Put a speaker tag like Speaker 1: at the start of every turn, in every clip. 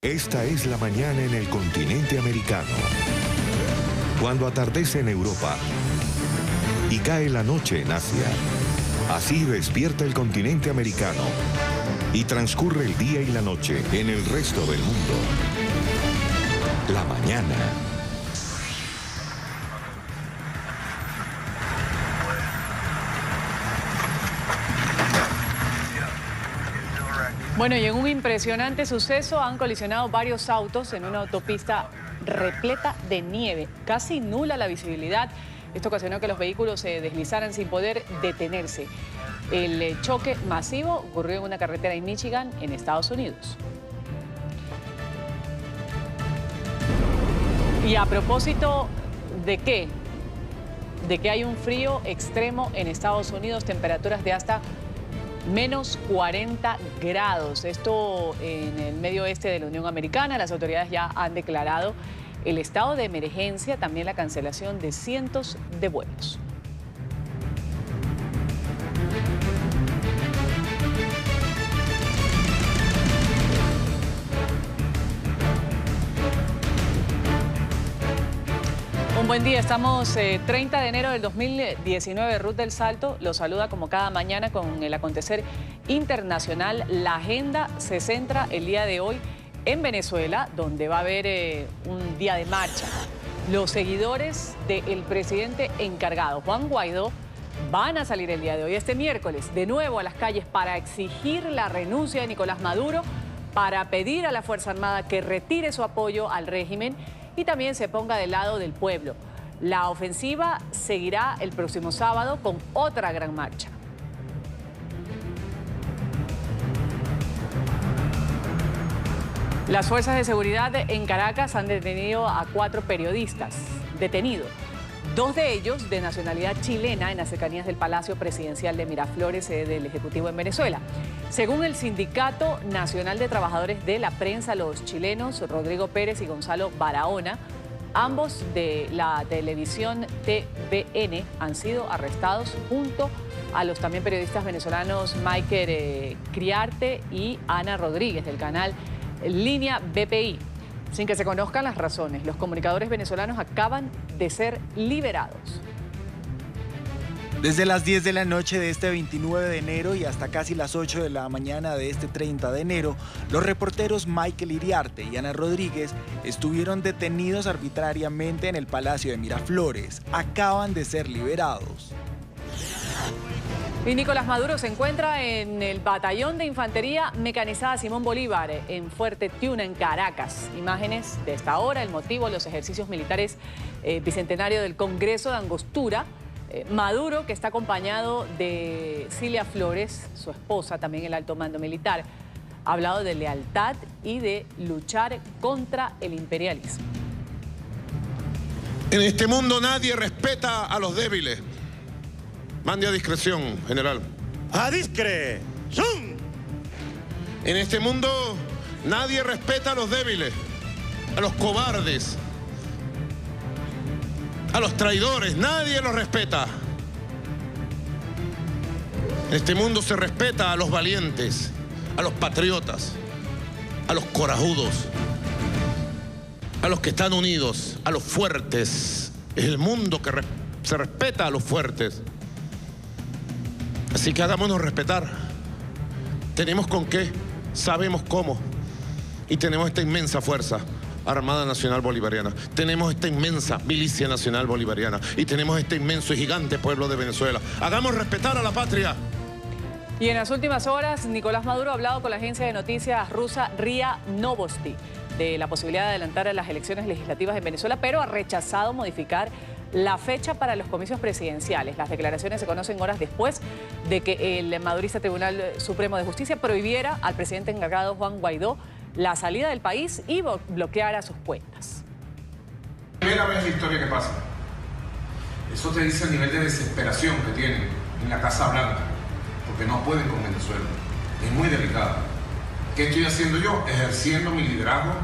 Speaker 1: Esta es la mañana en el continente americano. Cuando atardece en Europa y cae la noche en Asia. Así despierta el continente americano y transcurre el día y la noche en el resto del mundo. La mañana.
Speaker 2: Bueno, y en un impresionante suceso han colisionado varios autos en una autopista repleta de nieve. Casi nula la visibilidad. Esto ocasionó que los vehículos se deslizaran sin poder detenerse. El choque masivo ocurrió en una carretera en Michigan, en Estados Unidos. Y a propósito de qué? De que hay un frío extremo en Estados Unidos, temperaturas de hasta menos 40 grados. Esto en el medio oeste de la Unión Americana. Las autoridades ya han declarado el estado de emergencia, también la cancelación de cientos de vuelos. Un buen día, estamos 30 de enero del 2019. Ruth del Salto los saluda como cada mañana con el acontecer internacional. La agenda se centra el día de hoy en Venezuela, donde va a haber un día de marcha. Los seguidores del presidente encargado, Juan Guaidó, van a salir el día de hoy, este miércoles, de nuevo a las calles para exigir la renuncia de Nicolás Maduro, para pedir a la Fuerza Armada que retire su apoyo al régimen y también se ponga del lado del pueblo. La ofensiva seguirá el próximo sábado con otra gran marcha. Las fuerzas de seguridad en Caracas han detenido a 4 periodistas. Dos de ellos de nacionalidad chilena en las cercanías del Palacio Presidencial de Miraflores, sede del Ejecutivo en Venezuela. Según el Sindicato Nacional de Trabajadores de la Prensa, los chilenos Rodrigo Pérez y Gonzalo Barahona, ambos de la televisión TVN, han sido arrestados junto a los también periodistas venezolanos Michael Criarte y Ana Rodríguez del canal Línea BPI. Sin que se conozcan las razones, los comunicadores venezolanos acaban de ser liberados.
Speaker 3: Desde las 10 de la noche de este 29 de enero y hasta casi las 8 de la mañana de este 30 de enero, los reporteros Michael Iriarte y Ana Rodríguez estuvieron detenidos arbitrariamente en el Palacio de Miraflores. Acaban de ser liberados.
Speaker 2: Y Nicolás Maduro se encuentra en el batallón de infantería mecanizada Simón Bolívar en Fuerte Tiuna, en Caracas. Imágenes de esta hora, el motivo, los ejercicios militares bicentenario del Congreso de Angostura. Maduro, que está acompañado de Cilia Flores, su esposa, también el alto mando militar, ha hablado de lealtad y de luchar contra el imperialismo.
Speaker 4: En este mundo nadie respeta a los débiles. Mande a discreción, general.
Speaker 5: ¡A discreción!
Speaker 4: En este mundo nadie respeta a los débiles, a los cobardes, a los traidores. Nadie los respeta. En este mundo se respeta a los valientes, a los patriotas, a los corajudos, a los que están unidos, a los fuertes. Es el mundo que se respeta a los fuertes. Así que hagámonos respetar. Tenemos con qué, sabemos cómo. Y tenemos esta inmensa fuerza Armada Nacional Bolivariana. Tenemos esta inmensa Milicia Nacional Bolivariana. Y tenemos este inmenso y gigante pueblo de Venezuela. Hagamos respetar a la patria.
Speaker 2: Y en las últimas horas, Nicolás Maduro ha hablado con la agencia de noticias rusa RIA Novosti de la posibilidad de adelantar a las elecciones legislativas en Venezuela, pero ha rechazado modificar la fecha para los comicios presidenciales. Las declaraciones se conocen horas después de que el madurista Tribunal Supremo de Justicia prohibiera al presidente encargado Juan Guaidó la salida del país y bloqueara sus cuentas.
Speaker 6: Primera vez en la historia que pasa. Eso te dice el nivel de desesperación que tienen en la Casa Blanca, porque no pueden con Venezuela. Es muy delicado. ¿Qué estoy haciendo yo? Ejerciendo mi liderazgo,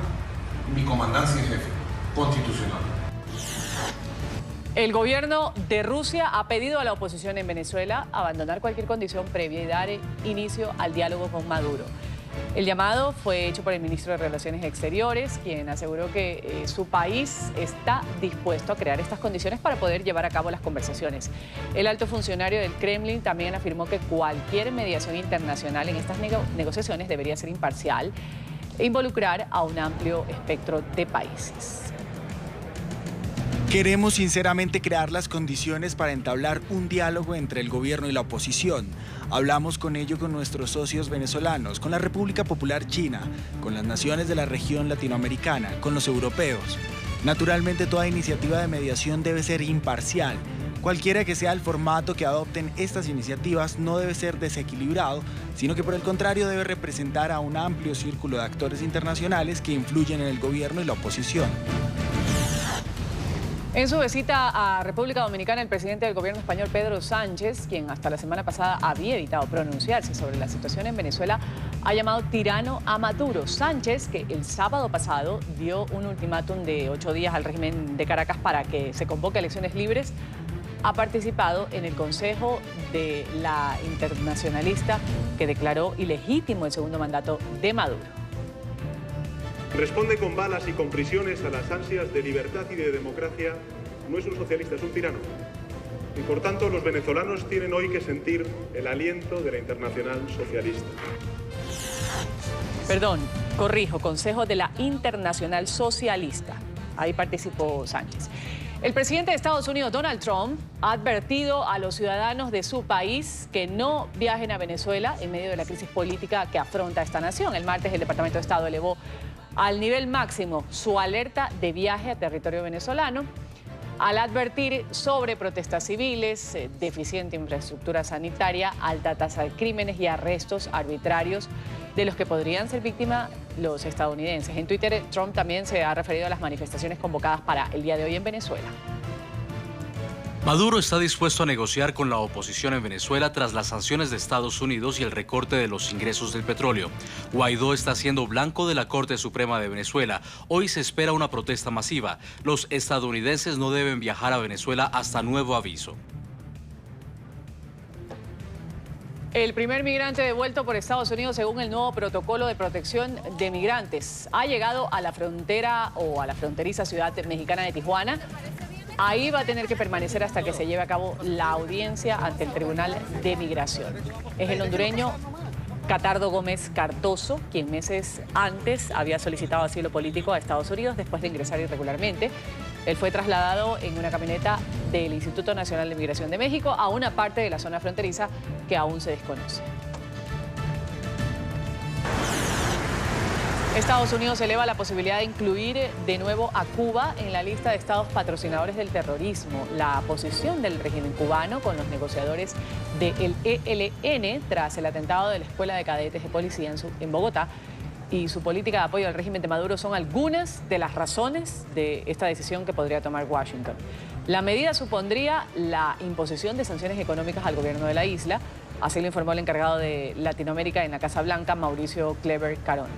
Speaker 6: mi comandancia en jefe constitucional.
Speaker 2: El gobierno de Rusia ha pedido a la oposición en Venezuela abandonar cualquier condición previa y dar inicio al diálogo con Maduro. El llamado fue hecho por el ministro de Relaciones Exteriores, quien aseguró que su país está dispuesto a crear estas condiciones para poder llevar a cabo las conversaciones. El alto funcionario del Kremlin también afirmó que cualquier mediación internacional en estas negociaciones debería ser imparcial e involucrar a un amplio espectro de países.
Speaker 3: Queremos sinceramente crear las condiciones para entablar un diálogo entre el gobierno y la oposición. Hablamos con ello con nuestros socios venezolanos, con la República Popular China, con las naciones de la región latinoamericana, con los europeos. Naturalmente, toda iniciativa de mediación debe ser imparcial. Cualquiera que sea el formato que adopten estas iniciativas no debe ser desequilibrado, sino que por el contrario debe representar a un amplio círculo de actores internacionales que influyen en el gobierno y la oposición.
Speaker 2: En su visita a República Dominicana, el presidente del gobierno español, Pedro Sánchez, quien hasta la semana pasada había evitado pronunciarse sobre la situación en Venezuela, ha llamado tirano a Maduro. Sánchez, que el sábado pasado dio un ultimátum de 8 días al régimen de Caracas para que se convoque a elecciones libres, ha participado en el Consejo de la Internacionalista que declaró ilegítimo el segundo mandato de Maduro.
Speaker 7: Responde con balas y con prisiones a las ansias de libertad y de democracia. No es un socialista, es un tirano. Y por tanto los venezolanos tienen hoy que sentir el aliento de la Internacional Socialista.
Speaker 2: Perdón, corrijo, Consejo de la Internacional Socialista. Ahí participó Sánchez. El presidente de Estados Unidos, Donald Trump, ha advertido a los ciudadanos de su país que no viajen a Venezuela en medio de la crisis política que afronta esta nación. El martes el Departamento de Estado elevó al nivel máximo su alerta de viaje a territorio venezolano al advertir sobre protestas civiles, deficiente infraestructura sanitaria, alta tasa de crímenes y arrestos arbitrarios de los que podrían ser víctimas los estadounidenses. En Twitter, Trump también se ha referido a las manifestaciones convocadas para el día de hoy en Venezuela.
Speaker 8: Maduro está dispuesto a negociar con la oposición en Venezuela tras las sanciones de Estados Unidos y el recorte de los ingresos del petróleo. Guaidó está siendo blanco de la Corte Suprema de Venezuela. Hoy se espera una protesta masiva. Los estadounidenses no deben viajar a Venezuela hasta nuevo aviso.
Speaker 2: El primer migrante devuelto por Estados Unidos según el nuevo protocolo de protección de migrantes ha llegado a la frontera o a la fronteriza ciudad mexicana de Tijuana. Ahí va a tener que permanecer hasta que se lleve a cabo la audiencia ante el Tribunal de Migración. Es el hondureño Catardo Gómez Cardoso, quien meses antes había solicitado asilo político a Estados Unidos después de ingresar irregularmente. Él fue trasladado en una camioneta del Instituto Nacional de Migración de México a una parte de la zona fronteriza que aún se desconoce. Estados Unidos eleva la posibilidad de incluir de nuevo a Cuba en la lista de estados patrocinadores del terrorismo. La posición del régimen cubano con los negociadores del ELN tras el atentado de la Escuela de Cadetes de Policía en Bogotá y su política de apoyo al régimen de Maduro son algunas de las razones de esta decisión que podría tomar Washington. La medida supondría la imposición de sanciones económicas al gobierno de la isla, así lo informó el encargado de Latinoamérica en la Casa Blanca, Mauricio Clever Carón.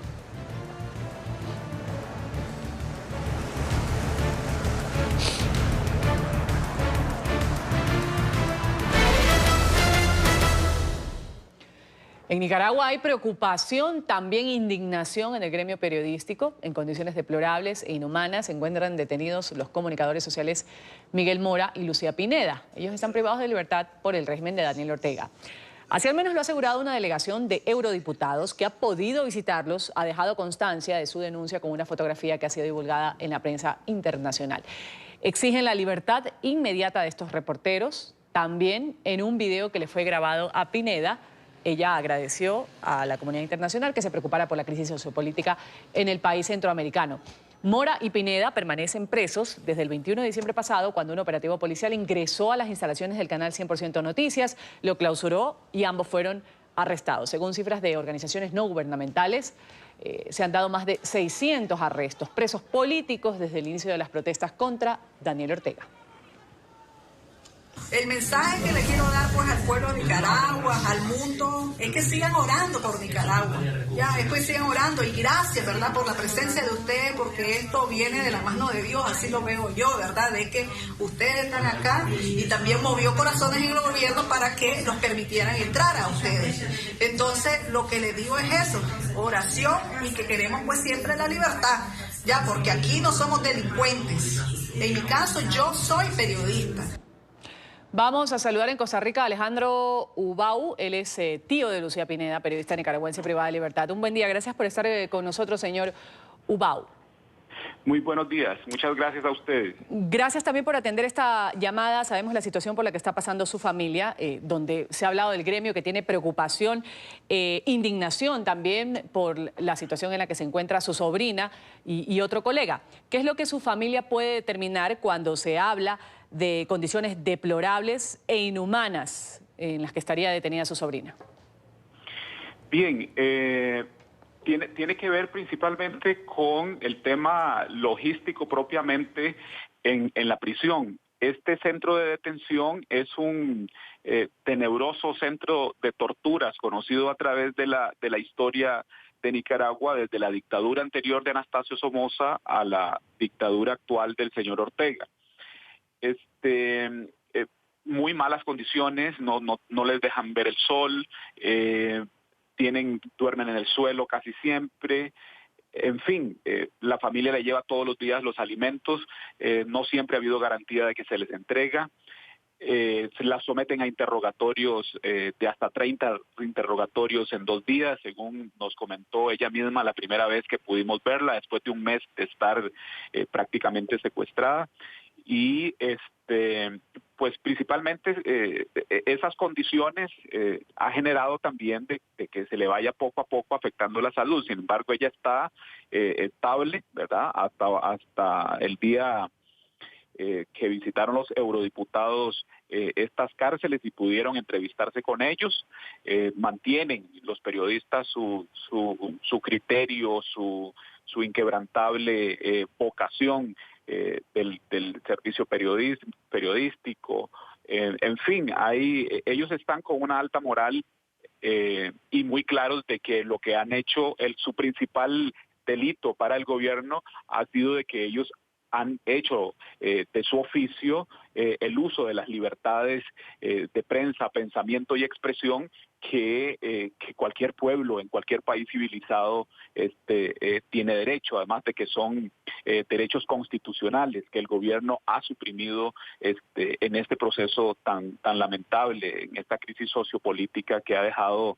Speaker 2: En Nicaragua hay preocupación, también indignación en el gremio periodístico. En condiciones deplorables e inhumanas se encuentran detenidos los comunicadores sociales Miguel Mora y Lucía Pineda. Ellos están privados de libertad por el régimen de Daniel Ortega. Así al menos lo ha asegurado una delegación de eurodiputados que ha podido visitarlos, ha dejado constancia de su denuncia con una fotografía que ha sido divulgada en la prensa internacional. Exigen la libertad inmediata de estos reporteros. También en un video que le fue grabado a Pineda, ella agradeció a la comunidad internacional que se preocupara por la crisis sociopolítica en el país centroamericano. Mora y Pineda permanecen presos desde el 21 de diciembre pasado, cuando un operativo policial ingresó a las instalaciones del canal 100% Noticias, lo clausuró y ambos fueron arrestados. Según cifras de organizaciones no gubernamentales, se han dado más de 600 arrestos, presos políticos desde el inicio de las protestas contra Daniel Ortega.
Speaker 9: El mensaje que le quiero dar pues al pueblo de Nicaragua, al mundo, es que sigan orando por Nicaragua. Ya, después sigan orando y gracias, ¿verdad?, por la presencia de ustedes, porque esto viene de la mano de Dios, así lo veo yo, ¿verdad?, de que ustedes están acá y también movió corazones en el gobierno para que nos permitieran entrar a ustedes. Entonces, lo que les digo es eso, oración y que queremos pues siempre la libertad, ya, porque aquí no somos delincuentes. En mi caso, yo soy periodista.
Speaker 2: Vamos a saludar en Costa Rica a Alejandro Ubau. Él es tío de Lucía Pineda, periodista nicaragüense privada de libertad. Un buen día, gracias por estar con nosotros, señor Ubau.
Speaker 10: Muy buenos días, muchas gracias a ustedes.
Speaker 2: Gracias también por atender esta llamada. Sabemos la situación por la que está pasando su familia, donde se ha hablado del gremio que tiene preocupación, indignación también por la situación en la que se encuentra su sobrina y otro colega. ¿Qué es lo que su familia puede determinar cuando se habla de condiciones deplorables e inhumanas en las que estaría detenida su sobrina?
Speaker 10: Bien, tiene que ver principalmente con el tema logístico propiamente en la prisión. Este centro de detención es un tenebroso centro de torturas conocido a través de la historia de Nicaragua, desde la dictadura anterior de Anastasio Somoza a la dictadura actual del señor Ortega. Muy malas condiciones, no les dejan ver el sol, duermen en el suelo casi siempre. En fin, la familia le lleva todos los días los alimentos, no siempre ha habido garantía de que se les entrega. Se las someten a interrogatorios de hasta 30 interrogatorios en 2 días, según nos comentó ella misma la primera vez que pudimos verla, después de un mes de estar prácticamente secuestrada. Y pues principalmente esas condiciones ha generado también de que se le vaya poco a poco afectando la salud. Sin embargo, ella está estable, ¿verdad? Hasta el día que visitaron los eurodiputados estas cárceles y pudieron entrevistarse con ellos. Mantienen los periodistas su criterio, su inquebrantable vocación del servicio periodístico. En fin, ellos están con una alta moral y muy claros de que lo que han hecho, su principal delito para el gobierno ha sido de que ellos han hecho de su oficio el uso de las libertades de prensa, pensamiento y expresión que cualquier pueblo en cualquier país civilizado tiene derecho, además de que son derechos constitucionales que el gobierno ha suprimido en este proceso tan lamentable, en esta crisis sociopolítica que ha dejado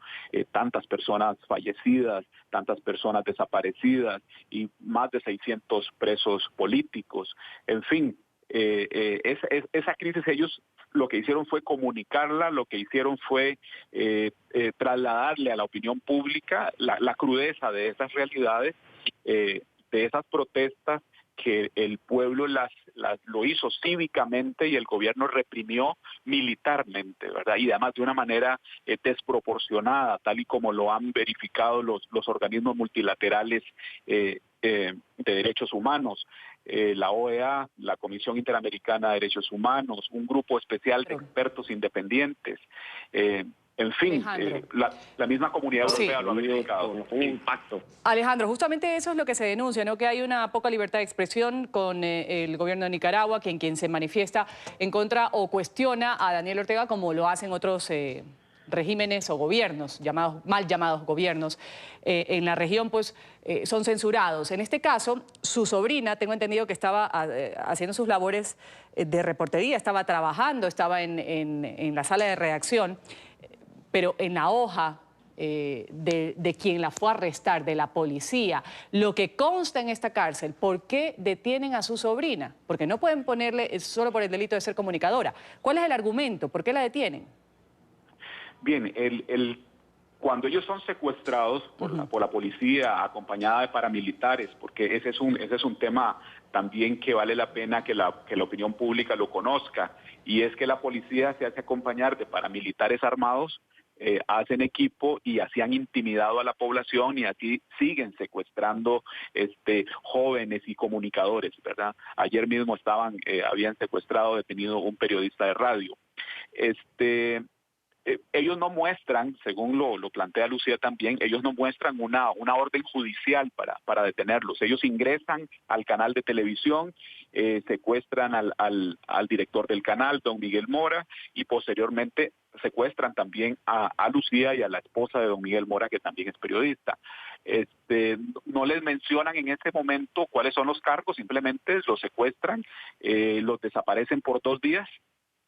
Speaker 10: tantas personas fallecidas, tantas personas desaparecidas y más de 600 presos políticos. En fin, esa crisis ellos lo que hicieron fue comunicarla, lo que hicieron fue trasladarle a la opinión pública la crudeza de esas realidades, de esas protestas que el pueblo lo hizo cívicamente y el gobierno reprimió militarmente, ¿verdad? Y además de una manera desproporcionada, tal y como lo han verificado los organismos multilaterales de derechos humanos. La OEA, la Comisión Interamericana de Derechos Humanos, un grupo especial de expertos independientes. En fin, la misma comunidad europea lo ha verificado. Un impacto.
Speaker 2: Alejandro, justamente eso es lo que se denuncia, ¿no? Que hay una poca libertad de expresión con el gobierno de Nicaragua, quien se manifiesta en contra o cuestiona a Daniel Ortega como lo hacen otros regímenes o gobiernos, mal llamados gobiernos, en la región, pues son censurados. En este caso, su sobrina, tengo entendido que estaba haciendo sus labores de reportería, estaba trabajando, estaba en la sala de redacción, pero en la hoja de quien la fue a arrestar, de la policía, lo que consta en esta cárcel, ¿por qué detienen a su sobrina? Porque no pueden ponerle solo por el delito de ser comunicadora. ¿Cuál es el argumento? ¿Por qué la detienen?
Speaker 10: Bien, cuando ellos son secuestrados por la policía, acompañada de paramilitares, porque ese es un tema también que vale la pena que la opinión pública lo conozca, y es que la policía se hace acompañar de paramilitares armados, hacen equipo y así han intimidado a la población y así siguen secuestrando jóvenes y comunicadores, ¿verdad? Ayer mismo habían secuestrado, detenido un periodista de radio. Ellos no muestran, según lo plantea Lucía también, ellos no muestran una orden judicial para detenerlos. Ellos ingresan al canal de televisión, secuestran al director del canal, don Miguel Mora, y posteriormente secuestran también a Lucía y a la esposa de don Miguel Mora, que también es periodista. No les mencionan en ese momento cuáles son los cargos, simplemente los secuestran, los desaparecen por 2 días,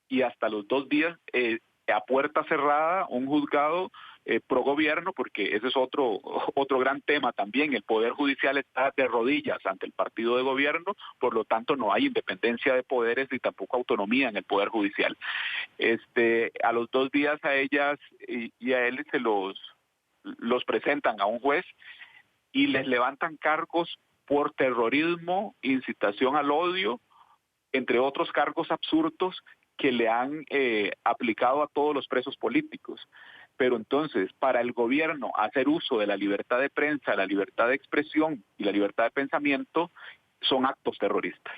Speaker 10: y hasta los 2 días a puerta cerrada un juzgado pro gobierno, porque ese es otro gran tema también. El Poder Judicial está de rodillas ante el partido de gobierno, por lo tanto no hay independencia de poderes ni tampoco autonomía en el Poder Judicial. A los 2 días a ellas y a él se los presentan a un juez y les levantan cargos por terrorismo, incitación al odio, entre otros cargos absurdos que le han aplicado a todos los presos políticos. Pero entonces, para el gobierno hacer uso de la libertad de prensa, la libertad de expresión y la libertad de pensamiento son actos terroristas.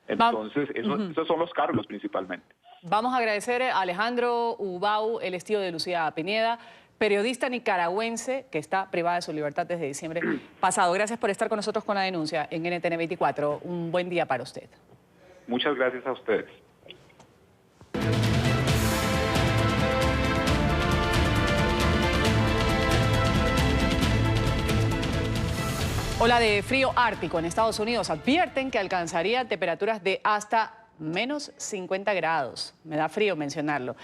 Speaker 10: Entonces, esos son los cargos principalmente.
Speaker 2: Vamos a agradecer a Alejandro Ubau, el tío de Lucía Pineda, periodista nicaragüense que está privada de su libertad desde diciembre pasado. Gracias por estar con nosotros con la denuncia en NTN 24. Un buen día para usted.
Speaker 10: Muchas gracias a ustedes.
Speaker 2: Ola de frío ártico en Estados Unidos. Advierten que alcanzaría temperaturas de hasta menos 50 grados. Me da frío mencionarlo.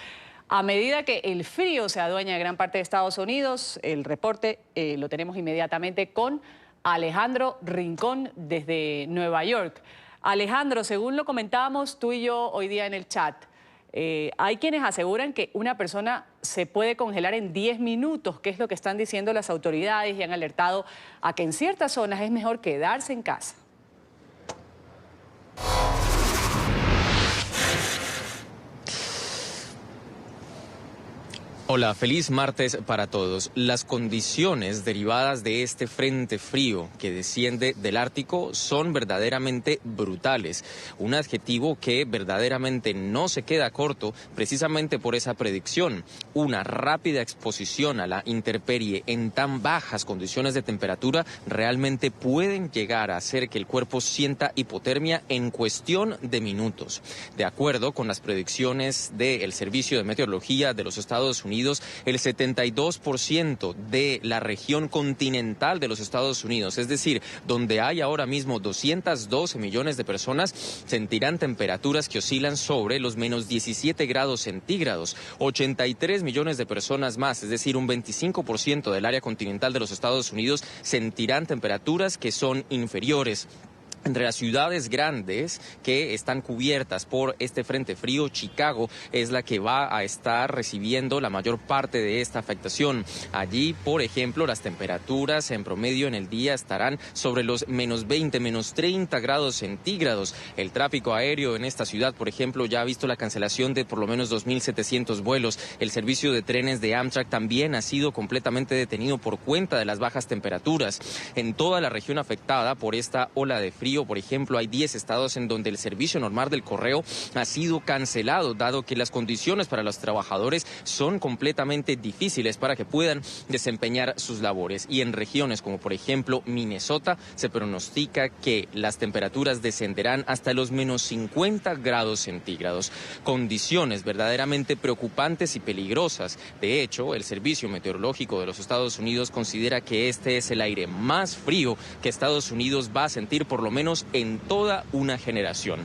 Speaker 2: A medida que el frío se adueña de gran parte de Estados Unidos, el reporte lo tenemos inmediatamente con Alejandro Rincón desde Nueva York. Alejandro, según lo comentábamos tú y yo hoy día en el chat, hay quienes aseguran que una persona se puede congelar en 10 minutos, que es lo que están diciendo las autoridades, y han alertado a que en ciertas zonas es mejor quedarse en casa.
Speaker 11: Hola, feliz martes para todos. Las condiciones derivadas de este frente frío que desciende del Ártico son verdaderamente brutales. Un adjetivo que verdaderamente no se queda corto precisamente por esa predicción. Una rápida exposición a la intemperie en tan bajas condiciones de temperatura realmente pueden llegar a hacer que el cuerpo sienta hipotermia en cuestión de minutos. De acuerdo con las predicciones del Servicio de Meteorología de los Estados Unidos, el 72% de la región continental de los Estados Unidos, es decir, donde hay ahora mismo 212 millones de personas, sentirán temperaturas que oscilan sobre los menos 17 grados centígrados. 83 millones de personas más, es decir, un 25% del área continental de los Estados Unidos, sentirán temperaturas que son inferiores. Entre las ciudades grandes que están cubiertas por este frente frío, Chicago es la que va a estar recibiendo la mayor parte de esta afectación. Allí, por ejemplo, las temperaturas en promedio en el día estarán sobre los menos 20, menos 30 grados centígrados. El tráfico aéreo en esta ciudad, por ejemplo, ya ha visto la cancelación de por lo menos 2.700 vuelos. El servicio de trenes de Amtrak también ha sido completamente detenido por cuenta de las bajas temperaturas. En toda la región afectada por esta ola de frío, por ejemplo, hay 10 estados en donde el servicio normal del correo ha sido cancelado, dado que las condiciones para los trabajadores son completamente difíciles para que puedan desempeñar sus labores. Y en regiones como, por ejemplo, Minnesota, se pronostica que las temperaturas descenderán hasta los menos 50 grados centígrados. Condiciones verdaderamente preocupantes y peligrosas. De hecho, el Servicio Meteorológico de los Estados Unidos considera que este es el aire más frío que Estados Unidos va a sentir por lo menos en toda una generación.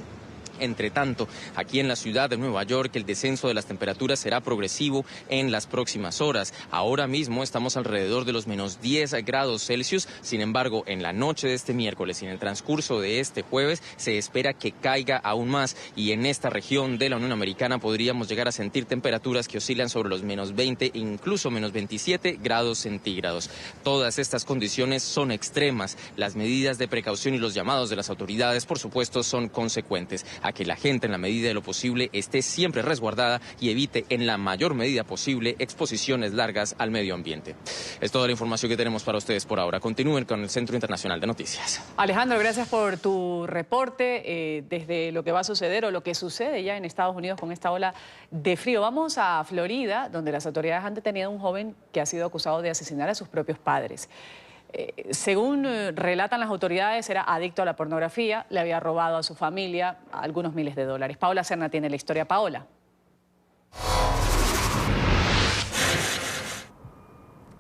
Speaker 11: Entre tanto, aquí en la ciudad de Nueva York, el descenso de las temperaturas será progresivo en las próximas horas. Ahora mismo estamos alrededor de los menos 10 grados Celsius. Sin embargo, en la noche de este miércoles y en el transcurso de este jueves se espera que caiga aún más. Y en esta región de la Unión Americana podríamos llegar a sentir temperaturas que oscilan sobre los menos 20 e incluso menos 27 grados centígrados. Todas estas condiciones son extremas. Las medidas de precaución y los llamados de las autoridades, por supuesto, son consecuentes. a que la gente en la medida de lo posible esté siempre resguardada y evite en la mayor medida posible exposiciones largas al medio ambiente. Es toda la información que tenemos para ustedes por ahora. Continúen con el Centro Internacional de Noticias.
Speaker 2: Alejandro, gracias por tu reporte desde lo que va a suceder o lo que sucede ya en Estados Unidos con esta ola de frío. Vamos a Florida, donde las autoridades han detenido a un joven que ha sido acusado de asesinar a sus propios padres. Según relatan las autoridades, era adicto a la pornografía, le había robado a su familia algunos miles de dólares. Paola Serna tiene la historia. Paola.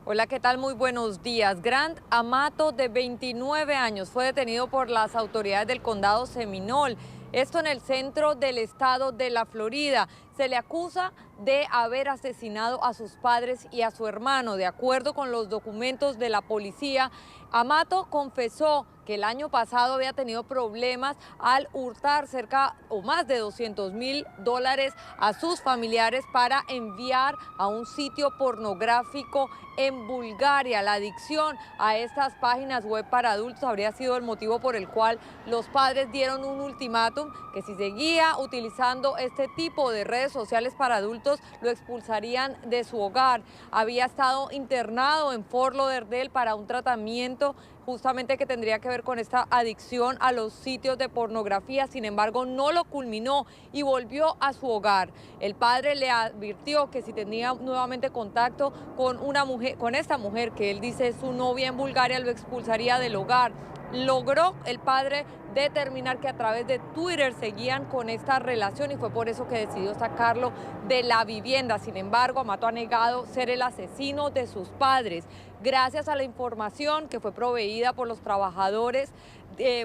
Speaker 12: Hola, ¿qué tal? Muy buenos días. Grant Amato, de 29 años, fue detenido por las autoridades del condado Seminole. Esto en el centro del estado de la Florida. Se le acusa de haber asesinado a sus padres y a su hermano. De acuerdo con los documentos de la policía, Amato confesó que el año pasado había tenido problemas al hurtar cerca o más de $200,000 a sus familiares para enviar a un sitio pornográfico en Bulgaria. La adicción a estas páginas web para adultos habría sido el motivo por el cual los padres dieron un ultimátum que si seguía utilizando este tipo de redes sociales para adultos, lo expulsarían de su hogar. Había estado internado en Fort Lauderdale para un tratamiento justamente que tendría que ver con esta adicción a los sitios de pornografía. Sin embargo, no lo culminó y volvió a su hogar. El padre le advirtió que si tenía nuevamente contacto con una mujer, con esta mujer que él dice es su novia en Bulgaria, lo expulsaría del hogar. Logró el padre determinar que a través de Twitter seguían con esta relación y fue por eso que decidió sacarlo de la vivienda. Sin embargo, Amato ha negado ser el asesino de sus padres. Gracias a la información que fue proveída por los trabajadores,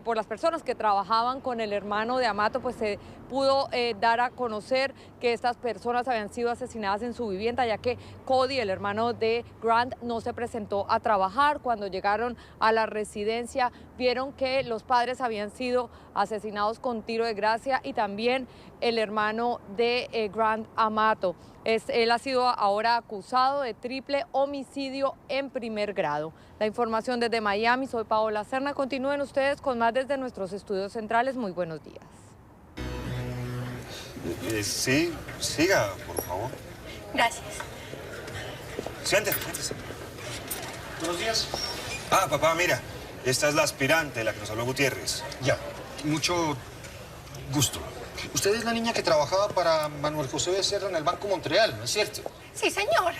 Speaker 12: por las personas que trabajaban con el hermano de Amato, pues se pudo dar a conocer que estas personas habían sido asesinadas en su vivienda, ya que Cody, el hermano de Grant, no se presentó a trabajar. Cuando llegaron a la residencia, vieron que los padres habían sido asesinados con tiro de gracia y también el hermano de Grant Amato. Él ha sido ahora acusado de triple homicidio en primer grado. La información desde Miami, soy Paola Serna. Continúen ustedes con más desde nuestros estudios centrales. Muy buenos días.
Speaker 13: Sí, siga, por favor.
Speaker 14: Gracias.
Speaker 13: Siéntese. Buenos días. Ah, papá, mira, esta es la aspirante de la que nos habló Gutiérrez.
Speaker 15: Ya, mucho gusto. Usted es la niña que trabajaba para Manuel José Becerra en el Banco Montreal, ¿no es cierto?
Speaker 14: Sí, señor.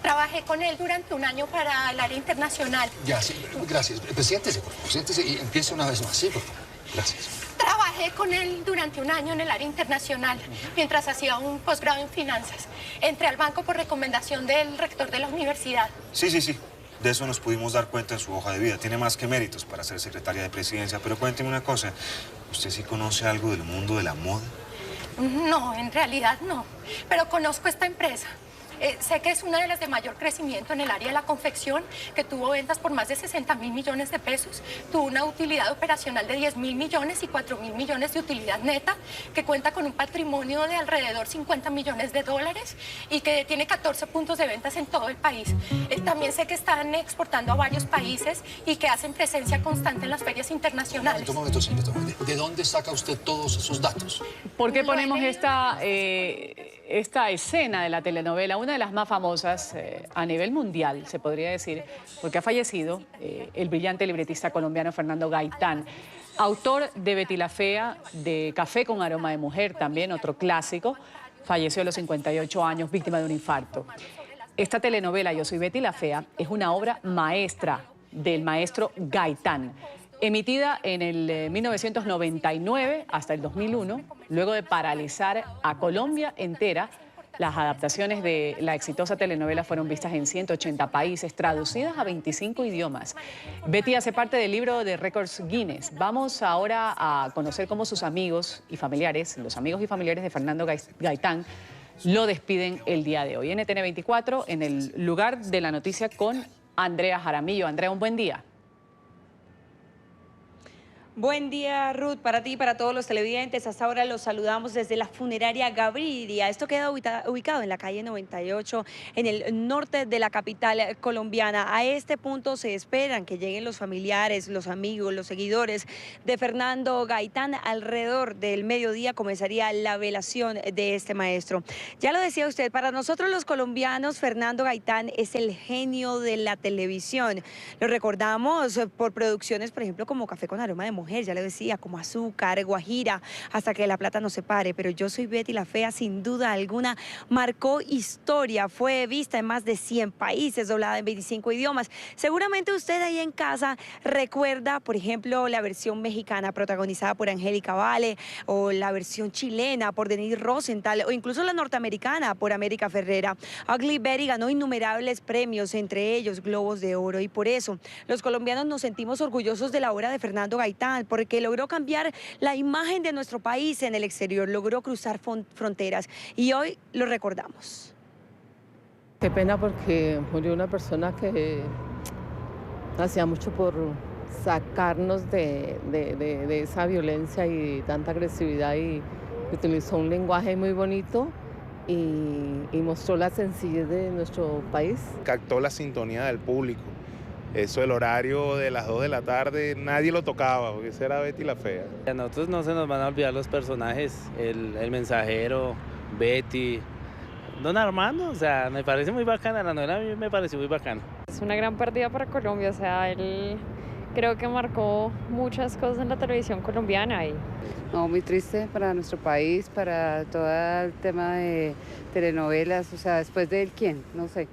Speaker 14: Trabajé con él durante un año para el área internacional.
Speaker 15: Ya, sí, gracias. Pues siéntese, por favor, siéntese y empiece una vez más, sí, por favor. Gracias.
Speaker 14: Trabajé con él durante un año en el área internacional, mientras hacía un posgrado en finanzas. Entré al banco por recomendación del rector de la universidad.
Speaker 13: Sí. De eso nos pudimos dar cuenta en su hoja de vida. Tiene más que méritos para ser secretaria de presidencia. Pero cuénteme una cosa, ¿usted sí conoce algo del mundo de la moda?
Speaker 14: No, en realidad no. Pero conozco esta empresa. Sé que es una de las de mayor crecimiento en el área de la confección, que tuvo ventas por más de 60.000 millones de pesos, tuvo una utilidad operacional de 10.000 millones y 4.000 millones de utilidad neta, que cuenta con un patrimonio de alrededor 50 millones de dólares y que tiene 14 puntos de ventas en todo el país. También sé que están exportando a varios países y que hacen presencia constante en las ferias internacionales.
Speaker 15: Un momento, señorita. ¿De dónde saca usted todos esos datos?
Speaker 2: ¿Por qué ponemos esta escena de la telenovela? Una de las más famosas a nivel mundial, se podría decir, porque ha fallecido el brillante libretista colombiano Fernando Gaitán, autor de Betty la Fea, de Café con aroma de mujer, también otro clásico. Falleció a los 58 años, víctima de un infarto. Esta telenovela, Yo soy Betty la Fea, es una obra maestra del maestro Gaitán, emitida en el 1999 hasta el 2001, luego de paralizar a Colombia entera. Las adaptaciones de la exitosa telenovela fueron vistas en 180 países, traducidas a 25 idiomas. Betty hace parte del libro de récords Guinness. Vamos ahora a conocer cómo sus amigos y familiares, los amigos y familiares de Fernando Gaitán, lo despiden el día de hoy. NTN 24, en el lugar de la noticia con Andrea Jaramillo. Andrea, un buen día.
Speaker 16: Buen día, Ruth, para ti y para todos los televidentes. Hasta ahora los saludamos desde la funeraria Gaviria. Esto queda ubicado en la calle 98, en el norte de la capital colombiana. A este punto se esperan que lleguen los familiares, los amigos, los seguidores de Fernando Gaitán. Alrededor del mediodía comenzaría la velación de este maestro. Ya lo decía usted, para nosotros los colombianos, Fernando Gaitán es el genio de la televisión. Lo recordamos por producciones, por ejemplo, como Café con aroma de mujer, ya le decía, como Azúcar, Guajira, Hasta que la plata nos separe. Pero Yo soy Betty la Fea, sin duda alguna, marcó historia. Fue vista en más de 100 países, doblada en 25 idiomas. Seguramente usted ahí en casa recuerda, por ejemplo, la versión mexicana protagonizada por Angélica Vale, o la versión chilena por Denise Rosenthal, o incluso la norteamericana por América Ferrera. Ugly Betty ganó innumerables premios, entre ellos Globos de Oro, y por eso los colombianos nos sentimos orgullosos de la obra de Fernando Gaitán, porque logró cambiar la imagen de nuestro país en el exterior, logró cruzar fronteras, y hoy lo recordamos.
Speaker 17: Qué pena, porque murió una persona que hacía mucho por sacarnos de esa violencia y tanta agresividad, y utilizó un lenguaje muy bonito y mostró la sencillez de nuestro país.
Speaker 18: Captó la sintonía del público. Eso, el horario de las 2 de la tarde, nadie lo tocaba, porque esa era Betty la Fea.
Speaker 19: A nosotros no se nos van a olvidar los personajes, el mensajero, Betty, Don Armando, o sea, me parece muy bacana, la novela a mí me pareció muy bacana.
Speaker 20: Es una gran pérdida para Colombia, o sea, él creo que marcó muchas cosas en la televisión colombiana.
Speaker 21: No, muy triste para nuestro país, para todo el tema de telenovelas, o sea, después de él, ¿quién? No sé.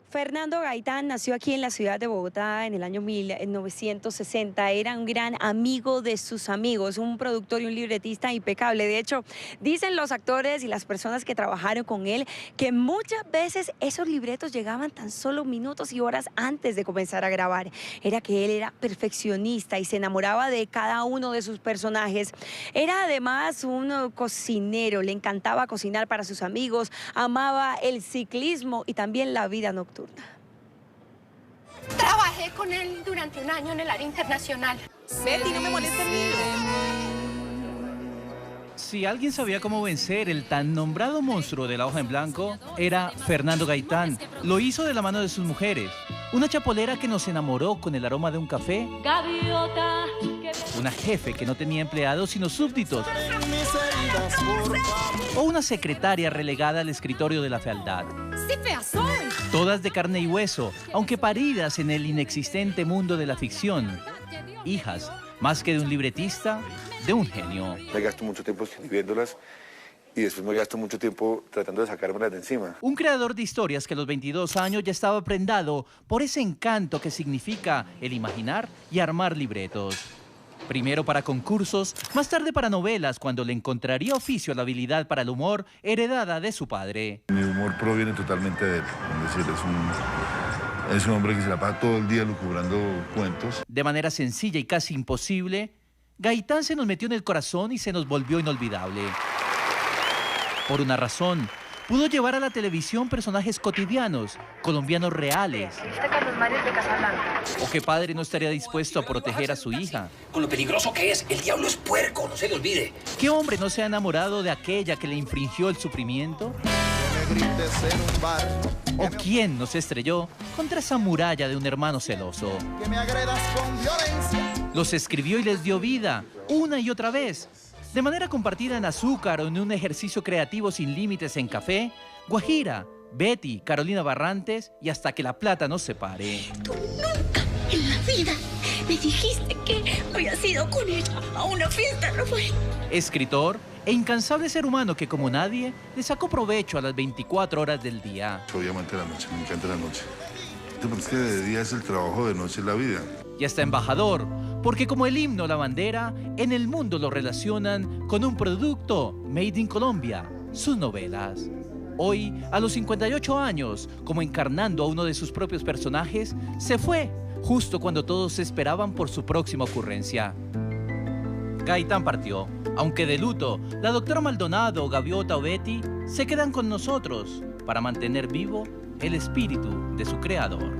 Speaker 16: Fernando Gaitán nació aquí en la ciudad de Bogotá en el año 1960. Era un gran amigo de sus amigos, un productor y un libretista impecable. De hecho, dicen los actores y las personas que trabajaron con él que muchas veces esos libretos llegaban tan solo minutos y horas antes de comenzar a grabar. Era que él era perfeccionista y se enamoraba de cada uno de sus personajes. Era además un cocinero, le encantaba cocinar para sus amigos, amaba el ciclismo y también la vida nocturna.
Speaker 14: Trabajé con él durante un año en el área internacional.
Speaker 2: Betty, no me molestes el niño.
Speaker 22: Si alguien sabía cómo vencer el tan nombrado monstruo de la hoja en blanco, era Fernando Gaitán. Lo hizo de la mano de sus mujeres. Una chapolera que nos enamoró con el aroma de un café. Gaviota. Una jefe que no tenía empleados sino súbditos. O una secretaria relegada al escritorio de la fealdad.
Speaker 14: ¡Sí, fea soy!
Speaker 22: Todas de carne y hueso, aunque paridas en el inexistente mundo de la ficción. Hijas, más que de un libretista, de un genio.
Speaker 23: Me gasto mucho tiempo escribiéndolas y después me gasto mucho tiempo tratando de sacármelas de encima.
Speaker 22: Un creador de historias que a los 22 años ya estaba prendado por ese encanto que significa el imaginar y armar libretos. Primero para concursos, más tarde para novelas, cuando le encontraría oficio a la habilidad para el humor heredada de su padre.
Speaker 23: Mi humor proviene totalmente de él. Es decir, es un hombre que se la pasa todo el día lucubrando cuentos.
Speaker 22: De manera sencilla y casi imposible, Gaitán se nos metió en el corazón y se nos volvió inolvidable. Por una razón, pudo llevar a la televisión personajes cotidianos, colombianos reales. ¿O qué padre no estaría dispuesto a proteger a su hija?
Speaker 24: Con lo peligroso que es, el diablo es puerco, no se le olvide.
Speaker 22: ¿Qué hombre no se ha enamorado de aquella que le infringió el sufrimiento? ¿O quién no se estrelló contra esa muralla de un hermano celoso? Los escribió y les dio vida, una y otra vez. De manera compartida en Azúcar o en un ejercicio creativo sin límites en Café, Guajira, Betty, Carolina Barrantes y Hasta que la plata nos separe.
Speaker 25: Tú nunca en la vida me dijiste que habías ido con ella a una fiesta, Rafael.
Speaker 22: Escritor e incansable ser humano que, como nadie, le sacó provecho a las 24 horas del día.
Speaker 23: Soy amante de la noche, me encanta la noche. Es que de día es el trabajo, de noche es la vida.
Speaker 22: Y hasta embajador, porque como el himno o la bandera, en el mundo lo relacionan con un producto made in Colombia, sus novelas. Hoy, a los 58 años, como encarnando a uno de sus propios personajes, se fue justo cuando todos esperaban por su próxima ocurrencia. Gaitán partió, aunque de luto, la doctora Maldonado, Gaviota o Betty se quedan con nosotros para mantener vivo el espíritu de su creador.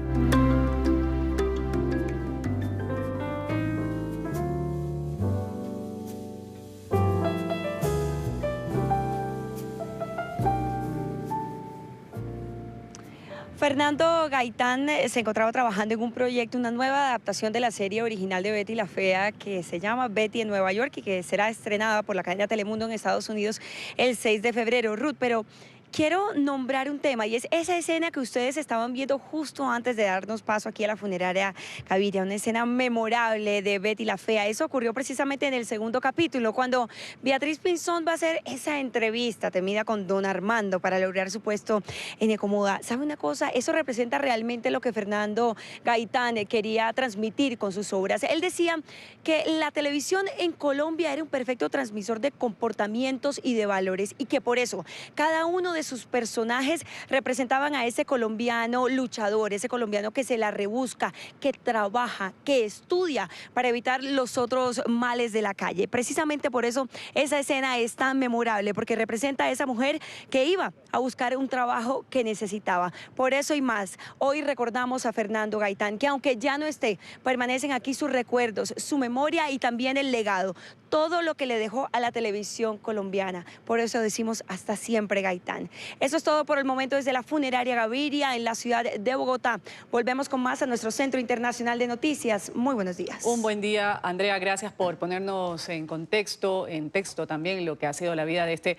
Speaker 16: Fernando Gaitán se encontraba trabajando en un proyecto, una nueva adaptación de la serie original de Betty la Fea que se llama Betty en Nueva York y que será estrenada por la cadena Telemundo en Estados Unidos el 6 de febrero. Ruth, pero quiero nombrar un tema y es esa escena que ustedes estaban viendo justo antes de darnos paso aquí a la funeraria Gaviria, una escena memorable de Betty la Fea. Eso ocurrió precisamente en el segundo capítulo, cuando Beatriz Pinzón va a hacer esa entrevista temida con don Armando para lograr su puesto en Ecomoda. ¿Sabe una cosa? Eso representa realmente lo que Fernando Gaitán quería transmitir con sus obras. Él decía que la televisión en Colombia era un perfecto transmisor de comportamientos y de valores y que por eso cada uno de sus personajes representaban a ese colombiano luchador, ese colombiano que se la rebusca, que trabaja, que estudia para evitar los otros males de la calle. Precisamente por eso esa escena es tan memorable, porque representa a esa mujer que iba a buscar un trabajo que necesitaba. Por eso y más, hoy recordamos a Fernando Gaitán, que aunque ya no esté, permanecen aquí sus recuerdos, su memoria y también el legado, todo lo que le dejó a la televisión colombiana. Por eso decimos hasta siempre Gaitán. Eso es todo por el momento desde la funeraria Gaviria en la ciudad de Bogotá. Volvemos con más a nuestro Centro Internacional de Noticias. Muy buenos días.
Speaker 2: Un buen día, Andrea. Gracias por ponernos en contexto, en texto también, lo que ha sido la vida de este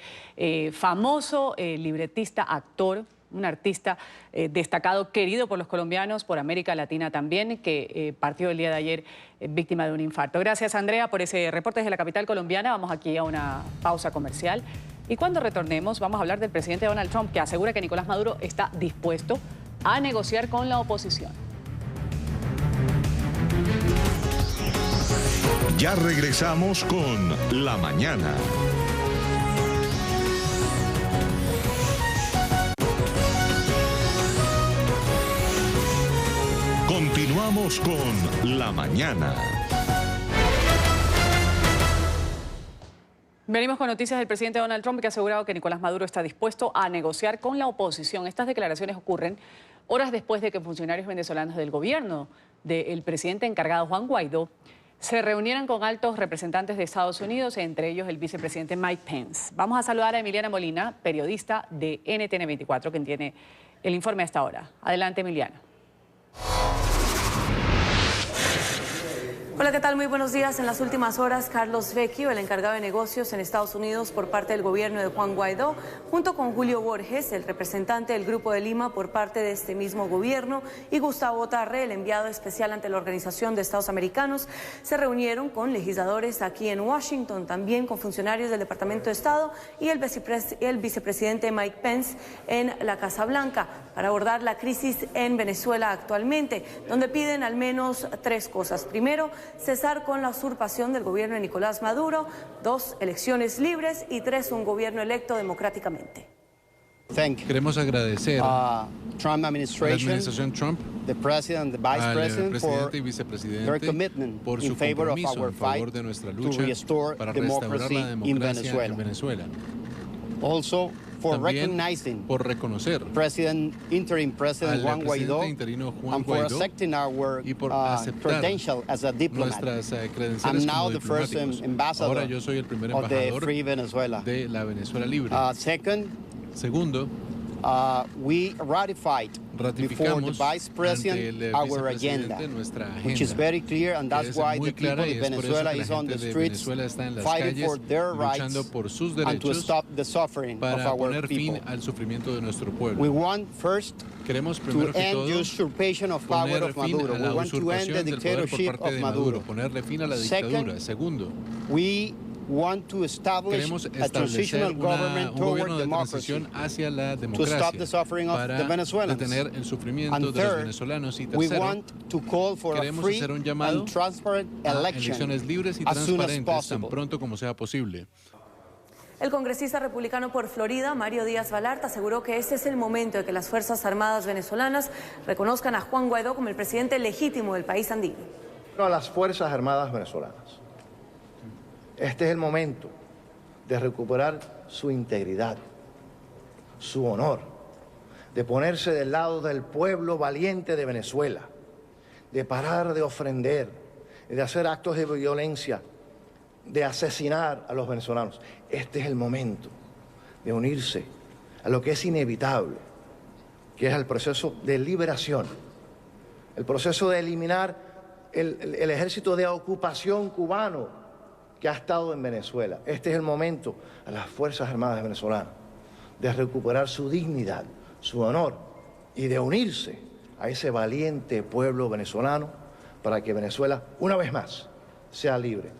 Speaker 2: famoso libretista, actor, un artista destacado, querido por los colombianos, por América Latina también, que partió el día de ayer víctima de un infarto. Gracias, Andrea, por ese reporte desde la capital colombiana. Vamos aquí a una pausa comercial. Y cuando retornemos vamos a hablar del presidente Donald Trump, que asegura que Nicolás Maduro está dispuesto a negociar con la oposición.
Speaker 1: Ya regresamos con La Mañana. Continuamos con La Mañana.
Speaker 2: Venimos con noticias del presidente Donald Trump, que ha asegurado que Nicolás Maduro está dispuesto a negociar con la oposición. Estas declaraciones ocurren horas después de que funcionarios venezolanos del gobierno del presidente encargado Juan Guaidó se reunieran con altos representantes de Estados Unidos, entre ellos el vicepresidente Mike Pence. Vamos a saludar a Emiliana Molina, periodista de NTN 24, quien tiene el informe a esta hora. Adelante, Emiliana.
Speaker 3: Hola, ¿qué tal? Muy buenos días. En las últimas horas, Carlos Vecchio, el encargado de negocios en Estados Unidos por parte del gobierno de Juan Guaidó, junto con Julio Borges, el representante del Grupo de Lima por parte de este mismo gobierno, y Gustavo Tarre, el enviado especial ante la Organización de Estados Americanos, se reunieron con legisladores aquí en Washington, también con funcionarios del Departamento de Estado y el vicepresidente Mike Pence en la Casa Blanca para abordar la crisis en Venezuela actualmente, donde piden al menos tres cosas. Primero, cesar con la usurpación del gobierno de Nicolás Maduro. 2, elecciones libres. Y 3, un gobierno electo democráticamente.
Speaker 4: Queremos agradecer a la administración Trump, al presidente y vicepresidente por su compromiso en favor de nuestra lucha para restaurar la democracia en Venezuela. También por reconocer al presidente interino Juan Guaidó y por aceptar nuestras credenciales como diplomáticos. Ahora yo soy el primer embajador de la Venezuela libre. Segundo, ratificamos ante el vicepresidente nuestra agenda, que es muy clara, y es por eso que la gente de Venezuela está en las calles luchando por sus derechos para poner fin al sufrimiento de nuestro pueblo. Queremos primero que todo poner fin a la usurpación del poder por parte de Maduro, ponerle fin a la dictadura. Segundo, queremos establecer un gobierno de transición hacia la democracia para detener el sufrimiento de los venezolanos. Y tercero, queremos hacer un llamado a elecciones libres y transparentes tan pronto como sea posible.
Speaker 3: El congresista republicano por Florida, Mario Díaz Balart, aseguró que este es el momento de que las Fuerzas Armadas venezolanas reconozcan a Juan Guaidó como el presidente legítimo del país andino.
Speaker 5: A las Fuerzas Armadas venezolanas. Este es el momento de recuperar su integridad, su honor, de ponerse del lado del pueblo valiente de Venezuela, de parar de ofender, de hacer actos de violencia, de asesinar a los venezolanos. Este es el momento de unirse a lo que es inevitable, que es el proceso de liberación, el proceso de eliminar el ejército de ocupación cubano que ha estado en Venezuela. Este es el momento a las Fuerzas Armadas venezolanas de recuperar su dignidad, su honor y de unirse a ese valiente pueblo venezolano para que Venezuela, una vez más, sea libre.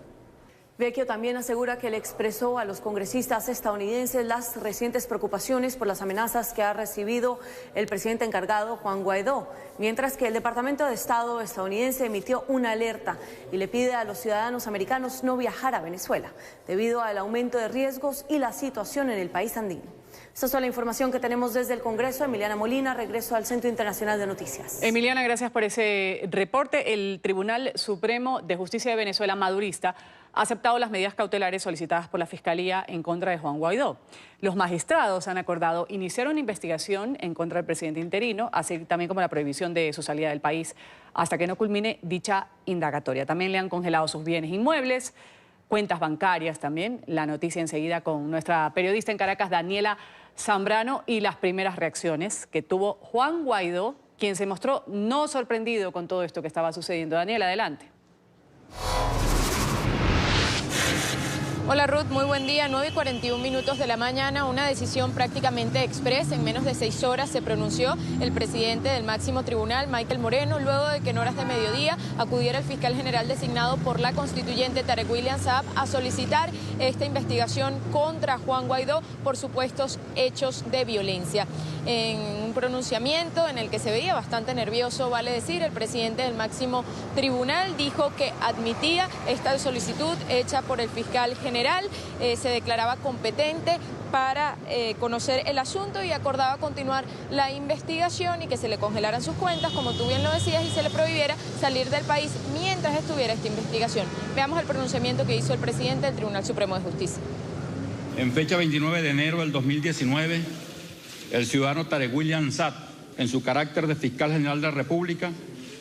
Speaker 3: Vecchio también asegura que le expresó a los congresistas estadounidenses las recientes preocupaciones por las amenazas que ha recibido el presidente encargado Juan Guaidó, mientras que el Departamento de Estado estadounidense emitió una alerta y le pide a los ciudadanos americanos no viajar a Venezuela debido al aumento de riesgos y la situación en el país andino. Esta es toda la información que tenemos desde el Congreso. Emiliana Molina, regreso al Centro Internacional de Noticias.
Speaker 2: Emiliana, gracias por ese reporte. El Tribunal Supremo de Justicia de Venezuela, madurista, ha aceptado las medidas cautelares solicitadas por la Fiscalía en contra de Juan Guaidó. Los magistrados han acordado iniciar una investigación en contra del presidente interino, así también como la prohibición de su salida del país hasta que no culmine dicha indagatoria. También le han congelado sus bienes inmuebles, cuentas bancarias también. La noticia enseguida con nuestra periodista en Caracas, Daniela Zambrano, y las primeras reacciones que tuvo Juan Guaidó, quien se mostró no sorprendido con todo esto que estaba sucediendo. Daniela, adelante.
Speaker 6: Hola Ruth, muy buen día. 9:41 de la mañana, una decisión prácticamente express. En menos de 6 horas se pronunció el presidente del máximo tribunal, Michael Moreno, luego de que en horas de mediodía acudiera el fiscal general designado por la constituyente Tarek William Saab a solicitar esta investigación contra Juan Guaidó por supuestos hechos de violencia. En un pronunciamiento en el que se veía bastante nervioso, vale decir, el presidente del máximo tribunal dijo que admitía esta solicitud hecha por el fiscal general, se declaraba competente para conocer el asunto y acordaba continuar la investigación y que se le congelaran sus cuentas, como tú bien lo decías, y se le prohibiera salir del país mientras estuviera esta investigación. Veamos el pronunciamiento que hizo el presidente del Tribunal Supremo de Justicia.
Speaker 7: En fecha 29 de enero del 2019, el ciudadano Tarek William Saab, en su carácter de fiscal general de la República,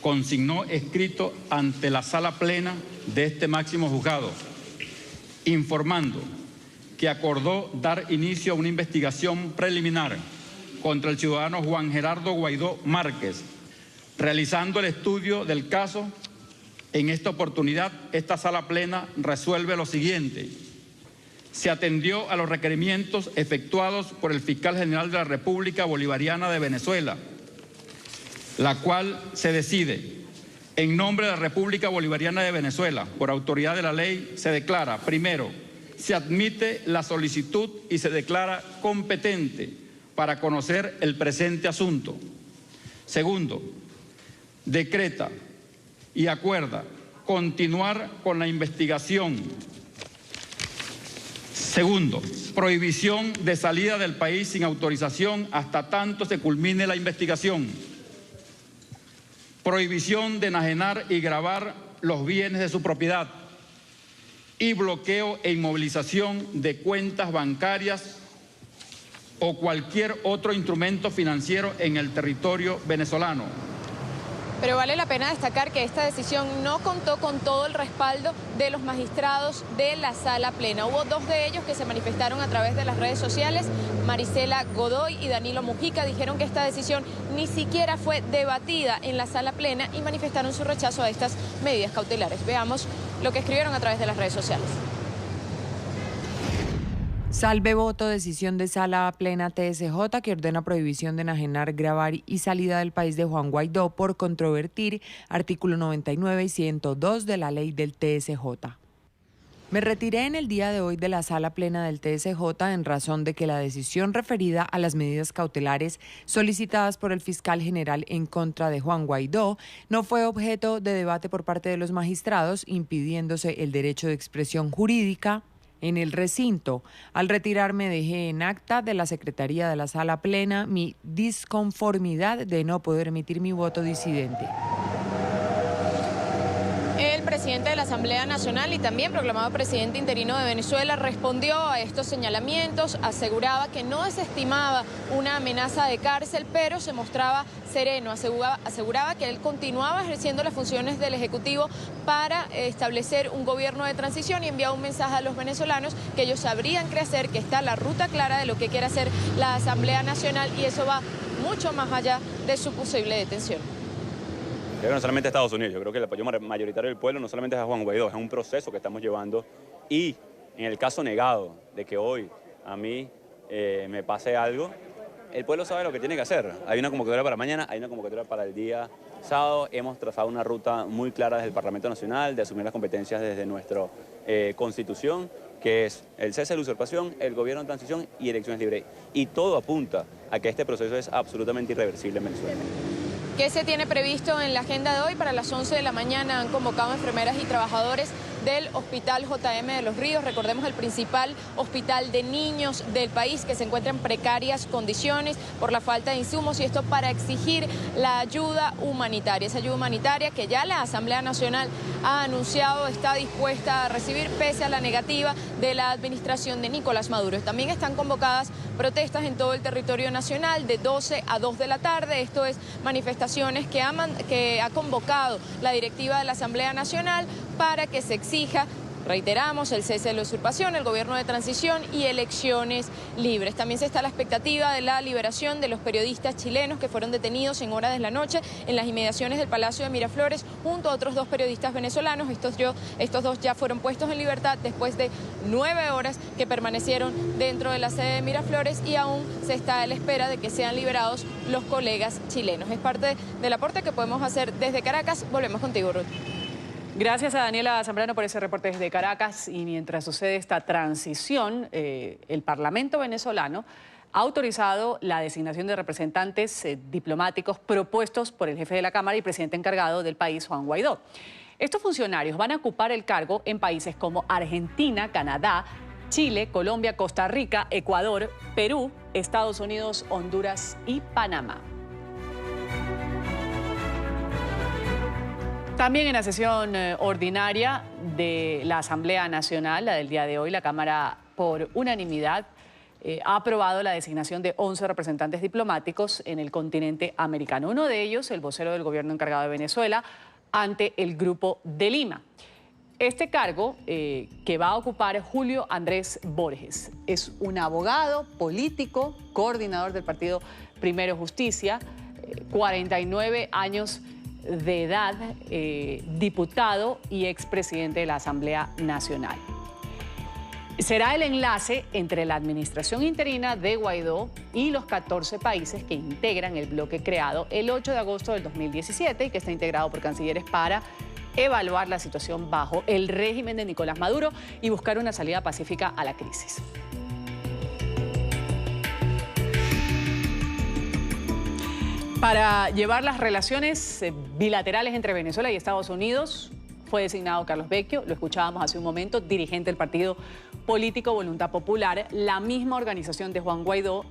Speaker 7: consignó escrito ante la sala plena de este máximo juzgado, informando que acordó dar inicio a una investigación preliminar contra el ciudadano Juan Gerardo Guaidó Márquez. Realizando el estudio del caso, en esta oportunidad, esta sala plena resuelve lo siguiente. Se atendió a los requerimientos efectuados por el fiscal general de la República Bolivariana de Venezuela, la cual se decide, en nombre de la República Bolivariana de Venezuela, por autoridad de la ley, se declara, primero, se admite la solicitud y se declara competente para conocer el presente asunto. Segundo, decreta y acuerda continuar con la investigación. Segundo, prohibición de salida del país sin autorización hasta tanto se culmine la investigación. Prohibición de enajenar y gravar los bienes de su propiedad y bloqueo e inmovilización de cuentas bancarias o cualquier otro instrumento financiero en el territorio venezolano.
Speaker 6: Pero vale la pena destacar que esta decisión no contó con todo el respaldo de los magistrados de la sala plena. Hubo 2 de ellos que se manifestaron a través de las redes sociales. Marisela Godoy y Danilo Mujica dijeron que esta decisión ni siquiera fue debatida en la sala plena y manifestaron su rechazo a estas medidas cautelares. Veamos lo que escribieron a través de las redes sociales.
Speaker 8: Salve voto, decisión de sala plena TSJ que ordena prohibición de enajenar, grabar y salida del país de Juan Guaidó por controvertir artículo 99 y 102 de la ley del TSJ. Me retiré en el día de hoy de la sala plena del TSJ en razón de que la decisión referida a las medidas cautelares solicitadas por el fiscal general en contra de Juan Guaidó no fue objeto de debate por parte de los magistrados, impidiéndose el derecho de expresión jurídica en el recinto. Al retirarme dejé en acta de la Secretaría de la Sala Plena mi disconformidad de no poder emitir mi voto disidente.
Speaker 6: El presidente de la Asamblea Nacional y también proclamado presidente interino de Venezuela respondió a estos señalamientos, aseguraba que no desestimaba una amenaza de cárcel, pero se mostraba sereno, aseguraba que él continuaba ejerciendo las funciones del Ejecutivo para establecer un gobierno de transición y enviaba un mensaje a los venezolanos que ellos sabrían qué hacer, que está la ruta clara de lo que quiere hacer la Asamblea Nacional y eso va mucho más allá de su posible detención.
Speaker 9: Creo que no solamente Estados Unidos, yo creo que el apoyo mayoritario del pueblo no solamente es a Juan Guaidó, es un proceso que estamos llevando y en el caso negado de que hoy a mí me pase algo, el pueblo sabe lo que tiene que hacer. Hay una convocatoria para mañana, hay una convocatoria para el día sábado. Hemos trazado una ruta muy clara desde el Parlamento Nacional de asumir las competencias desde nuestra Constitución, que es el cese de la usurpación, el gobierno de transición y elecciones libres. Y todo apunta a que este proceso es absolutamente irreversible en Venezuela.
Speaker 6: ¿Qué se tiene previsto en la agenda de hoy? Para las 11 de la mañana han convocado enfermeras y trabajadores del Hospital JM de Los Ríos, recordemos el principal hospital de niños del país que se encuentra en precarias condiciones por la falta de insumos, y esto para exigir la ayuda humanitaria, esa ayuda humanitaria que ya la Asamblea Nacional ha anunciado está dispuesta a recibir pese a la negativa de la administración de Nicolás Maduro. También están convocadas protestas en todo el territorio nacional de 12 a 2 de la tarde, esto es manifestaciones que ha convocado la directiva de la Asamblea Nacional para que se exija, reiteramos, el cese de la usurpación, el gobierno de transición y elecciones libres. También se está a la expectativa de la liberación de los periodistas chilenos que fueron detenidos en horas de la noche en las inmediaciones del Palacio de Miraflores junto a otros 2 periodistas venezolanos. Estos dos ya fueron puestos en libertad después de 9 horas que permanecieron dentro de la sede de Miraflores y aún se está a la espera de que sean liberados los colegas chilenos. Es parte del aporte que podemos hacer desde Caracas. Volvemos contigo, Ruth.
Speaker 2: Gracias a Daniela Zambrano por ese reporte desde Caracas. Y mientras sucede esta transición, el Parlamento venezolano ha autorizado la designación de representantes diplomáticos propuestos por el jefe de la Cámara y presidente encargado del país, Juan Guaidó. Estos funcionarios van a ocupar el cargo en países como Argentina, Canadá, Chile, Colombia, Costa Rica, Ecuador, Perú, Estados Unidos, Honduras y Panamá. También en la sesión ordinaria de la Asamblea Nacional, la del día de hoy, la Cámara por unanimidad ha aprobado la designación de 11 representantes diplomáticos en el continente americano. Uno de ellos, el vocero del gobierno encargado de Venezuela, ante el Grupo de Lima. Este cargo que va a ocupar Julio Andrés Borges es un abogado, político, coordinador del partido Primero Justicia, 49 años de edad, diputado y expresidente de la Asamblea Nacional. Será el enlace entre la administración interina de Guaidó y los 14 países que integran el bloque creado el 8 de agosto del 2017 y que está integrado por cancilleres para evaluar la situación bajo el régimen de Nicolás Maduro y buscar una salida pacífica a la crisis. Para llevar las relaciones bilaterales entre Venezuela y Estados Unidos fue designado Carlos Vecchio, lo escuchábamos hace un momento, dirigente del partido político Voluntad Popular, la misma organización de Juan Guaidó,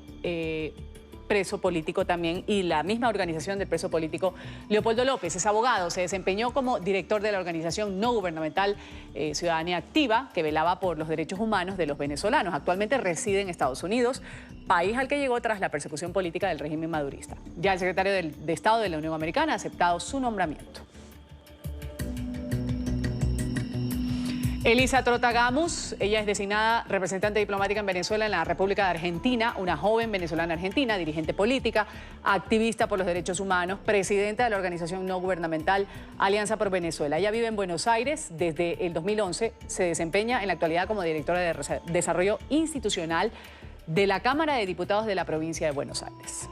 Speaker 2: preso político también, y la misma organización del preso político Leopoldo López. Es abogado, se desempeñó como director de la organización no gubernamental Ciudadanía Activa, que velaba por los derechos humanos de los venezolanos. Actualmente reside en Estados Unidos, país al que llegó tras la persecución política del régimen madurista. Ya el secretario de Estado de la Unión Americana ha aceptado su nombramiento. Elisa Trotagamus, ella es designada representante diplomática en Venezuela en la República de Argentina, una joven venezolana argentina, dirigente política, activista por los derechos humanos, presidenta de la organización no gubernamental Alianza por Venezuela. Ella vive en Buenos Aires desde el 2011, se desempeña en la actualidad como directora de Desarrollo Institucional de la Cámara de Diputados de la provincia de Buenos Aires.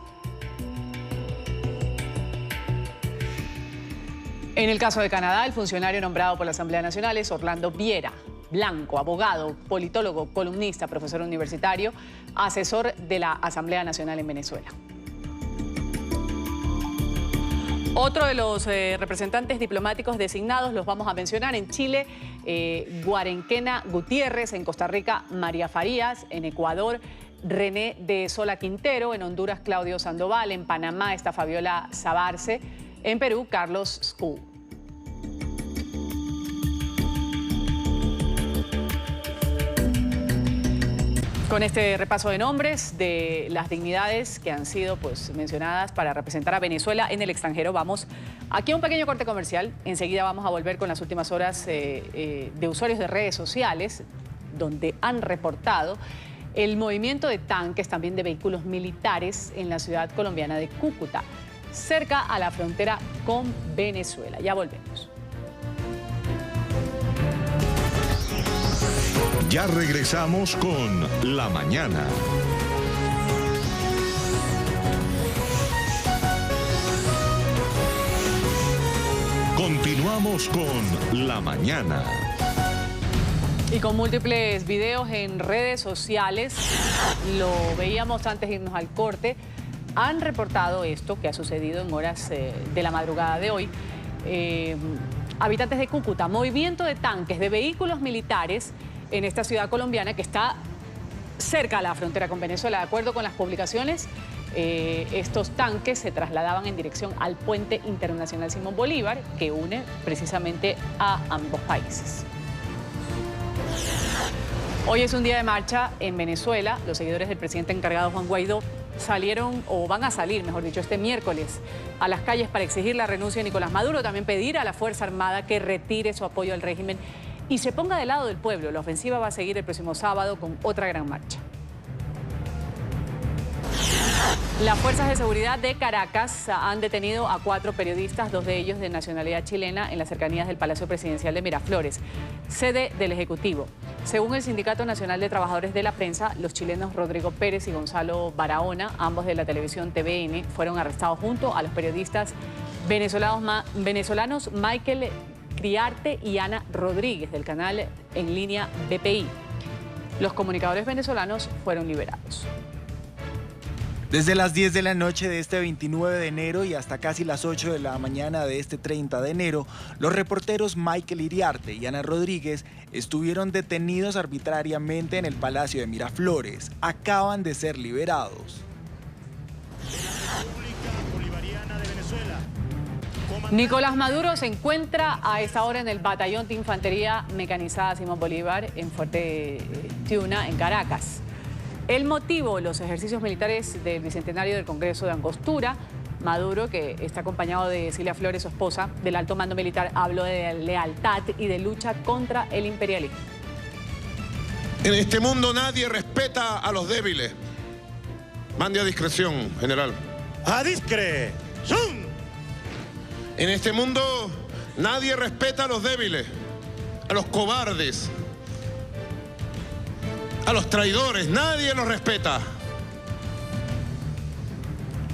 Speaker 2: En el caso de Canadá, el funcionario nombrado por la Asamblea Nacional es Orlando Viera Blanco, abogado, politólogo, columnista, profesor universitario, asesor de la Asamblea Nacional en Venezuela. Otro de los representantes diplomáticos designados los vamos a mencionar en Chile, Guarenquena Gutiérrez, en Costa Rica, María Farías, en Ecuador, René de Sola Quintero, en Honduras, Claudio Sandoval, en Panamá está Fabiola Sabarce, en Perú, Carlos Scu. Con este repaso de nombres de las dignidades que han sido mencionadas para representar a Venezuela en el extranjero, vamos aquí a un pequeño corte comercial. Enseguida vamos a volver con las últimas horas de usuarios de redes sociales, donde han reportado el movimiento de tanques, también de vehículos militares en la ciudad colombiana de Cúcuta, cerca a la frontera con Venezuela. Ya volvemos.
Speaker 1: Ya regresamos con La Mañana. Continuamos con La Mañana.
Speaker 2: Y con múltiples videos en redes sociales, lo veíamos antes de irnos al corte, han reportado esto que ha sucedido en horas de la madrugada de hoy. Habitantes de Cúcuta, movimiento de tanques, de vehículos militares en esta ciudad colombiana que está cerca a la frontera con Venezuela. De acuerdo con las publicaciones, estos tanques se trasladaban en dirección al puente internacional Simón Bolívar, que une precisamente a ambos países. Hoy es un día de marcha en Venezuela. Los seguidores del presidente encargado Juan Guaidó salieron, o van a salir, mejor dicho, este miércoles a las calles para exigir la renuncia de Nicolás Maduro, también pedir a la Fuerza Armada que retire su apoyo al régimen y se ponga del lado del pueblo. La ofensiva va a seguir el próximo sábado con otra gran marcha. Las fuerzas de seguridad de Caracas han detenido a 4 periodistas, 2 de ellos de nacionalidad chilena, en las cercanías del Palacio Presidencial de Miraflores, sede del Ejecutivo. Según el Sindicato Nacional de Trabajadores de la Prensa, los chilenos Rodrigo Pérez y Gonzalo Barahona, ambos de la televisión TVN, fueron arrestados junto a los periodistas venezolanos Michael Criarte y Ana Rodríguez, del canal en línea BPI. Los comunicadores venezolanos fueron liberados.
Speaker 10: Desde las 10 de la noche de este 29 de enero y hasta casi las 8 de la mañana de este 30 de enero, los reporteros Michael Iriarte y Ana Rodríguez estuvieron detenidos arbitrariamente en el Palacio de Miraflores. Acaban de ser liberados.
Speaker 2: Nicolás Maduro se encuentra a esta hora en el batallón de infantería mecanizada Simón Bolívar en Fuerte Tiuna, en Caracas. El motivo, los ejercicios militares del Bicentenario del Congreso de Angostura. Maduro, que está acompañado de Cilia Flores, su esposa, del alto mando militar, habló de lealtad y de lucha contra el imperialismo.
Speaker 11: En este mundo nadie respeta a los débiles. Mande a discreción, general. ¡A discreción! En este mundo nadie respeta a los débiles, a los cobardes, a los traidores, nadie los respeta.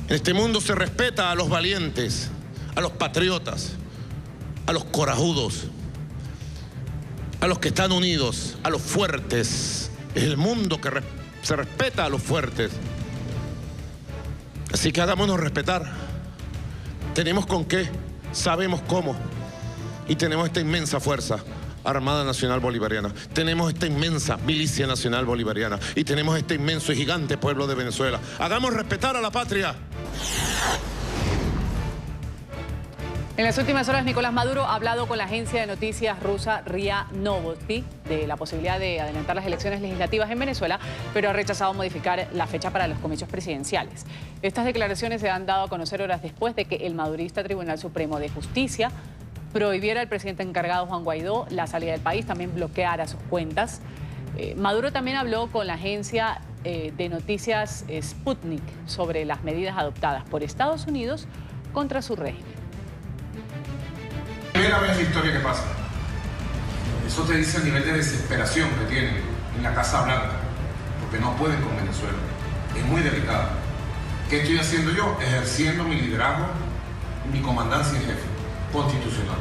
Speaker 11: En este mundo se respeta a los valientes, a los patriotas, a los corajudos, a los que están unidos, a los fuertes. Es el mundo que se respeta a los fuertes. Así que hagámonos respetar. Tenemos con qué, sabemos cómo y tenemos esta inmensa fuerza. Armada Nacional Bolivariana, tenemos esta inmensa Milicia Nacional Bolivariana y tenemos este inmenso y gigante pueblo de Venezuela. Hagamos respetar a la patria.
Speaker 2: En las últimas horas, Nicolás Maduro ha hablado con la agencia de noticias rusa RIA Novosti de la posibilidad de adelantar las elecciones legislativas en Venezuela, pero ha rechazado modificar la fecha para los comicios presidenciales. Estas declaraciones se han dado a conocer horas después de que el madurista Tribunal Supremo de Justicia prohibiera al presidente encargado Juan Guaidó la salida del país, también bloqueara sus cuentas. Maduro también habló con la agencia de noticias Sputnik sobre las medidas adoptadas por Estados Unidos contra su régimen.
Speaker 12: Primera vez en la historia que pasa. Eso te dice el nivel de desesperación que tienen en la Casa Blanca, porque no pueden con Venezuela. Es muy delicado. ¿Qué estoy haciendo yo? Ejerciendo mi liderazgo y mi comandancia en jefe constitucional.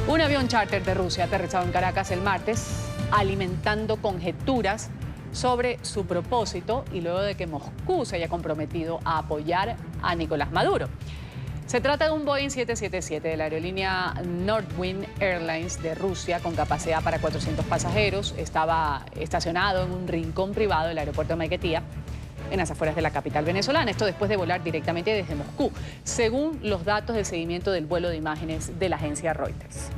Speaker 2: Un avión charter de Rusia ha aterrizado en Caracas el martes, alimentando conjeturas sobre su propósito y luego de que Moscú se haya comprometido a apoyar a Nicolás Maduro. Se trata de un Boeing 777 de la aerolínea Nordwind Airlines de Rusia con capacidad para 400 pasajeros. Estaba estacionado en un rincón privado del aeropuerto de Maiquetía, en las afueras de la capital venezolana. Esto después de volar directamente desde Moscú, según los datos del seguimiento del vuelo de imágenes de la agencia Reuters.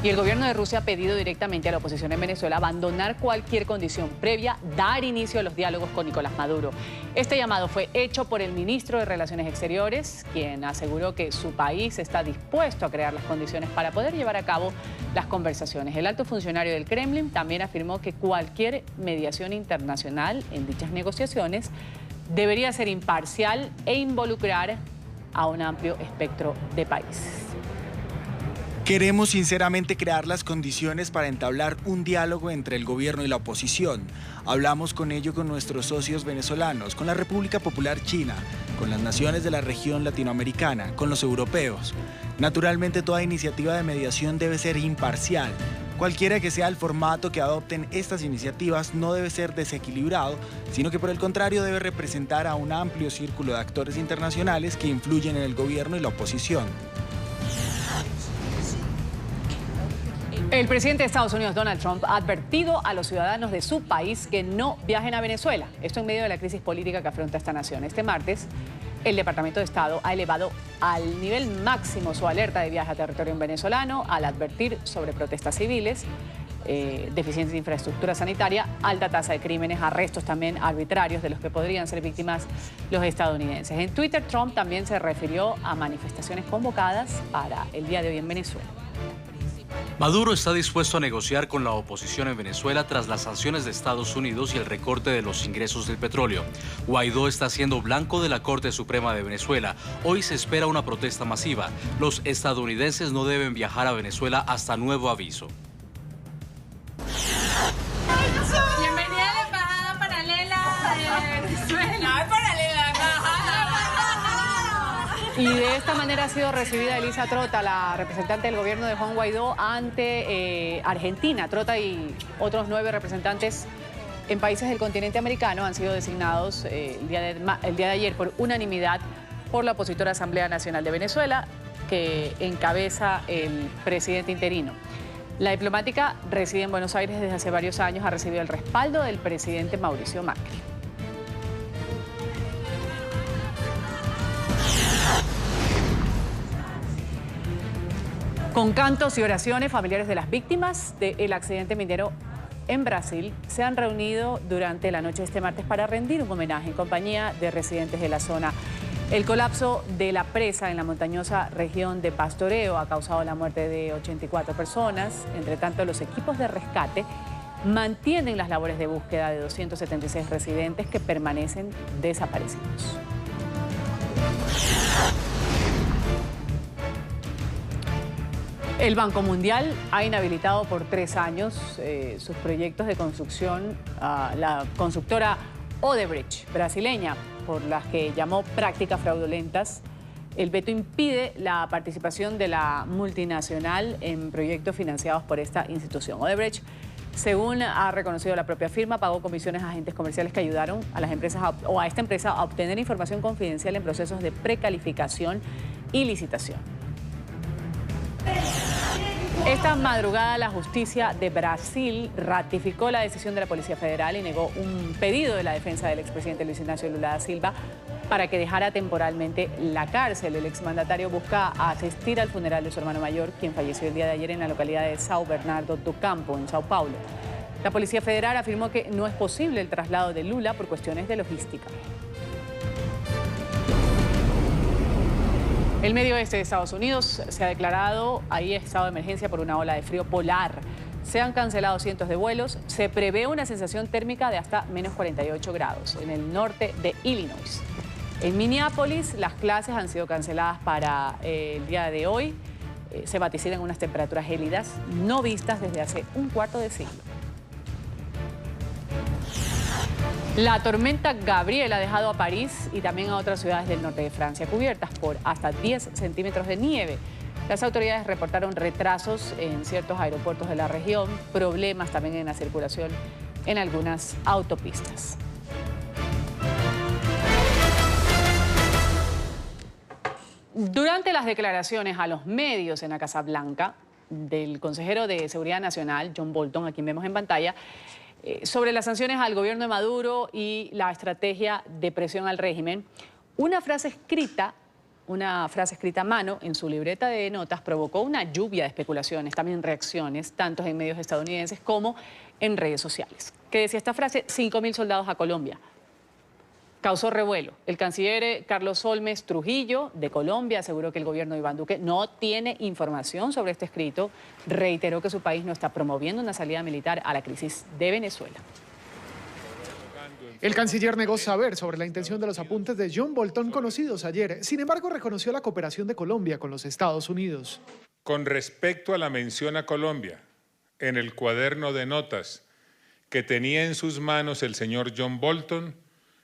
Speaker 2: Y el gobierno de Rusia ha pedido directamente a la oposición en Venezuela abandonar cualquier condición previa, dar inicio a los diálogos con Nicolás Maduro. Este llamado fue hecho por el ministro de Relaciones Exteriores, quien aseguró que su país está dispuesto a crear las condiciones para poder llevar a cabo las conversaciones. El alto funcionario del Kremlin también afirmó que cualquier mediación internacional en dichas negociaciones debería ser imparcial e involucrar a un amplio espectro de países.
Speaker 10: Queremos sinceramente crear las condiciones para entablar un diálogo entre el gobierno y la oposición. Hablamos con ello con nuestros socios venezolanos, con la República Popular China, con las naciones de la región latinoamericana, con los europeos. Naturalmente, toda iniciativa de mediación debe ser imparcial. Cualquiera que sea el formato que adopten estas iniciativas no debe ser desequilibrado, sino que por el contrario debe representar a un amplio círculo de actores internacionales que influyen en el gobierno y la oposición.
Speaker 2: El presidente de Estados Unidos, Donald Trump, ha advertido a los ciudadanos de su país que no viajen a Venezuela. Esto en medio de la crisis política que afronta esta nación. Este martes, el Departamento de Estado ha elevado al nivel máximo su alerta de viaje a territorio venezolano al advertir sobre protestas civiles, deficiencia de infraestructura sanitaria, alta tasa de crímenes, arrestos también arbitrarios de los que podrían ser víctimas los estadounidenses. En Twitter, Trump también se refirió a manifestaciones convocadas para el día de hoy en Venezuela.
Speaker 13: Maduro está dispuesto a negociar con la oposición en Venezuela tras las sanciones de Estados Unidos y el recorte de los ingresos del petróleo. Guaidó está siendo blanco de la Corte Suprema de Venezuela. Hoy se espera una protesta masiva. Los estadounidenses no deben viajar a Venezuela hasta nuevo aviso.
Speaker 15: Bienvenida a la embajada paralela de Venezuela. Paralela, embajada.
Speaker 2: Y de esta manera ha sido recibida Elisa Trota, la representante del gobierno de Juan Guaidó ante Argentina. Trota y otros 9 representantes en países del continente americano han sido designados el día de ayer por unanimidad por la opositora Asamblea Nacional de Venezuela, que encabeza el presidente interino. La diplomática reside en Buenos Aires desde hace varios años, ha recibido el respaldo del presidente Mauricio Macri. Con cantos y oraciones, familiares de las víctimas del accidente minero en Brasil se han reunido durante la noche de este martes para rendir un homenaje en compañía de residentes de la zona. El colapso de la presa en la montañosa región de Pastoreo ha causado la muerte de 84 personas. Entre tanto, los equipos de rescate mantienen las labores de búsqueda de 276 residentes que permanecen desaparecidos. El Banco Mundial ha inhabilitado por 3 años sus proyectos de construcción a la constructora Odebrecht, brasileña, por las que llamó prácticas fraudulentas. El veto impide la participación de la multinacional en proyectos financiados por esta institución. Odebrecht, según ha reconocido la propia firma, pagó comisiones a agentes comerciales que ayudaron a las empresas o a esta empresa a obtener información confidencial en procesos de precalificación y licitación. Esta madrugada la justicia de Brasil ratificó la decisión de la Policía Federal y negó un pedido de la defensa del expresidente Luis Ignacio Lula da Silva para que dejara temporalmente la cárcel. El exmandatario busca asistir al funeral de su hermano mayor, quien falleció el día de ayer en la localidad de São Bernardo do Campo, en Sao Paulo. La Policía Federal afirmó que no es posible el traslado de Lula por cuestiones de logística. El medio oeste de Estados Unidos se ha declarado ahí estado de emergencia por una ola de frío polar. Se han cancelado cientos de vuelos. Se prevé una sensación térmica de hasta menos 48 grados en el norte de Illinois. En Minneapolis las clases han sido canceladas para el día de hoy. Se vaticinan unas temperaturas gélidas no vistas desde hace un cuarto de siglo. La tormenta Gabriel ha dejado a París y también a otras ciudades del norte de Francia cubiertas por hasta 10 centímetros de nieve. Las autoridades reportaron retrasos en ciertos aeropuertos de la región, problemas también en la circulación en algunas autopistas. Durante las declaraciones a los medios en la Casa Blanca del consejero de Seguridad Nacional, John Bolton, a quien vemos en pantalla, sobre las sanciones al gobierno de Maduro y la estrategia de presión al régimen, una frase escrita una frase escrita a mano en su libreta de notas provocó una lluvia de especulaciones, también reacciones, tanto en medios estadounidenses como en redes sociales. ¿Qué decía esta frase? 5.000 soldados a Colombia. Causó revuelo. El canciller Carlos Holmes Trujillo, de Colombia, aseguró que el gobierno de Iván Duque no tiene información sobre este escrito. Reiteró que su país no está promoviendo una salida militar a la crisis de Venezuela.
Speaker 17: El canciller negó saber sobre la intención de los apuntes de John Bolton conocidos ayer. Sin embargo, reconoció la cooperación de Colombia con los Estados Unidos.
Speaker 18: Con respecto a la mención a Colombia, en el cuaderno de notas que tenía en sus manos el señor John Bolton,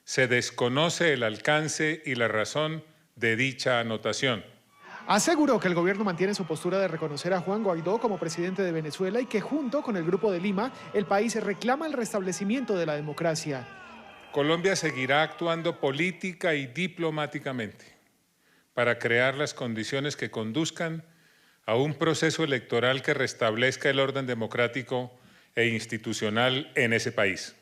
Speaker 18: se desconoce el alcance y la razón de dicha anotación.
Speaker 17: Aseguró que el gobierno mantiene su postura de reconocer a Juan Guaidó como presidente de Venezuela y que junto con el Grupo de Lima, el país reclama el restablecimiento de la democracia.
Speaker 18: Colombia seguirá actuando política y diplomáticamente para crear las condiciones que conduzcan a un proceso electoral que restablezca el orden democrático e institucional en ese país.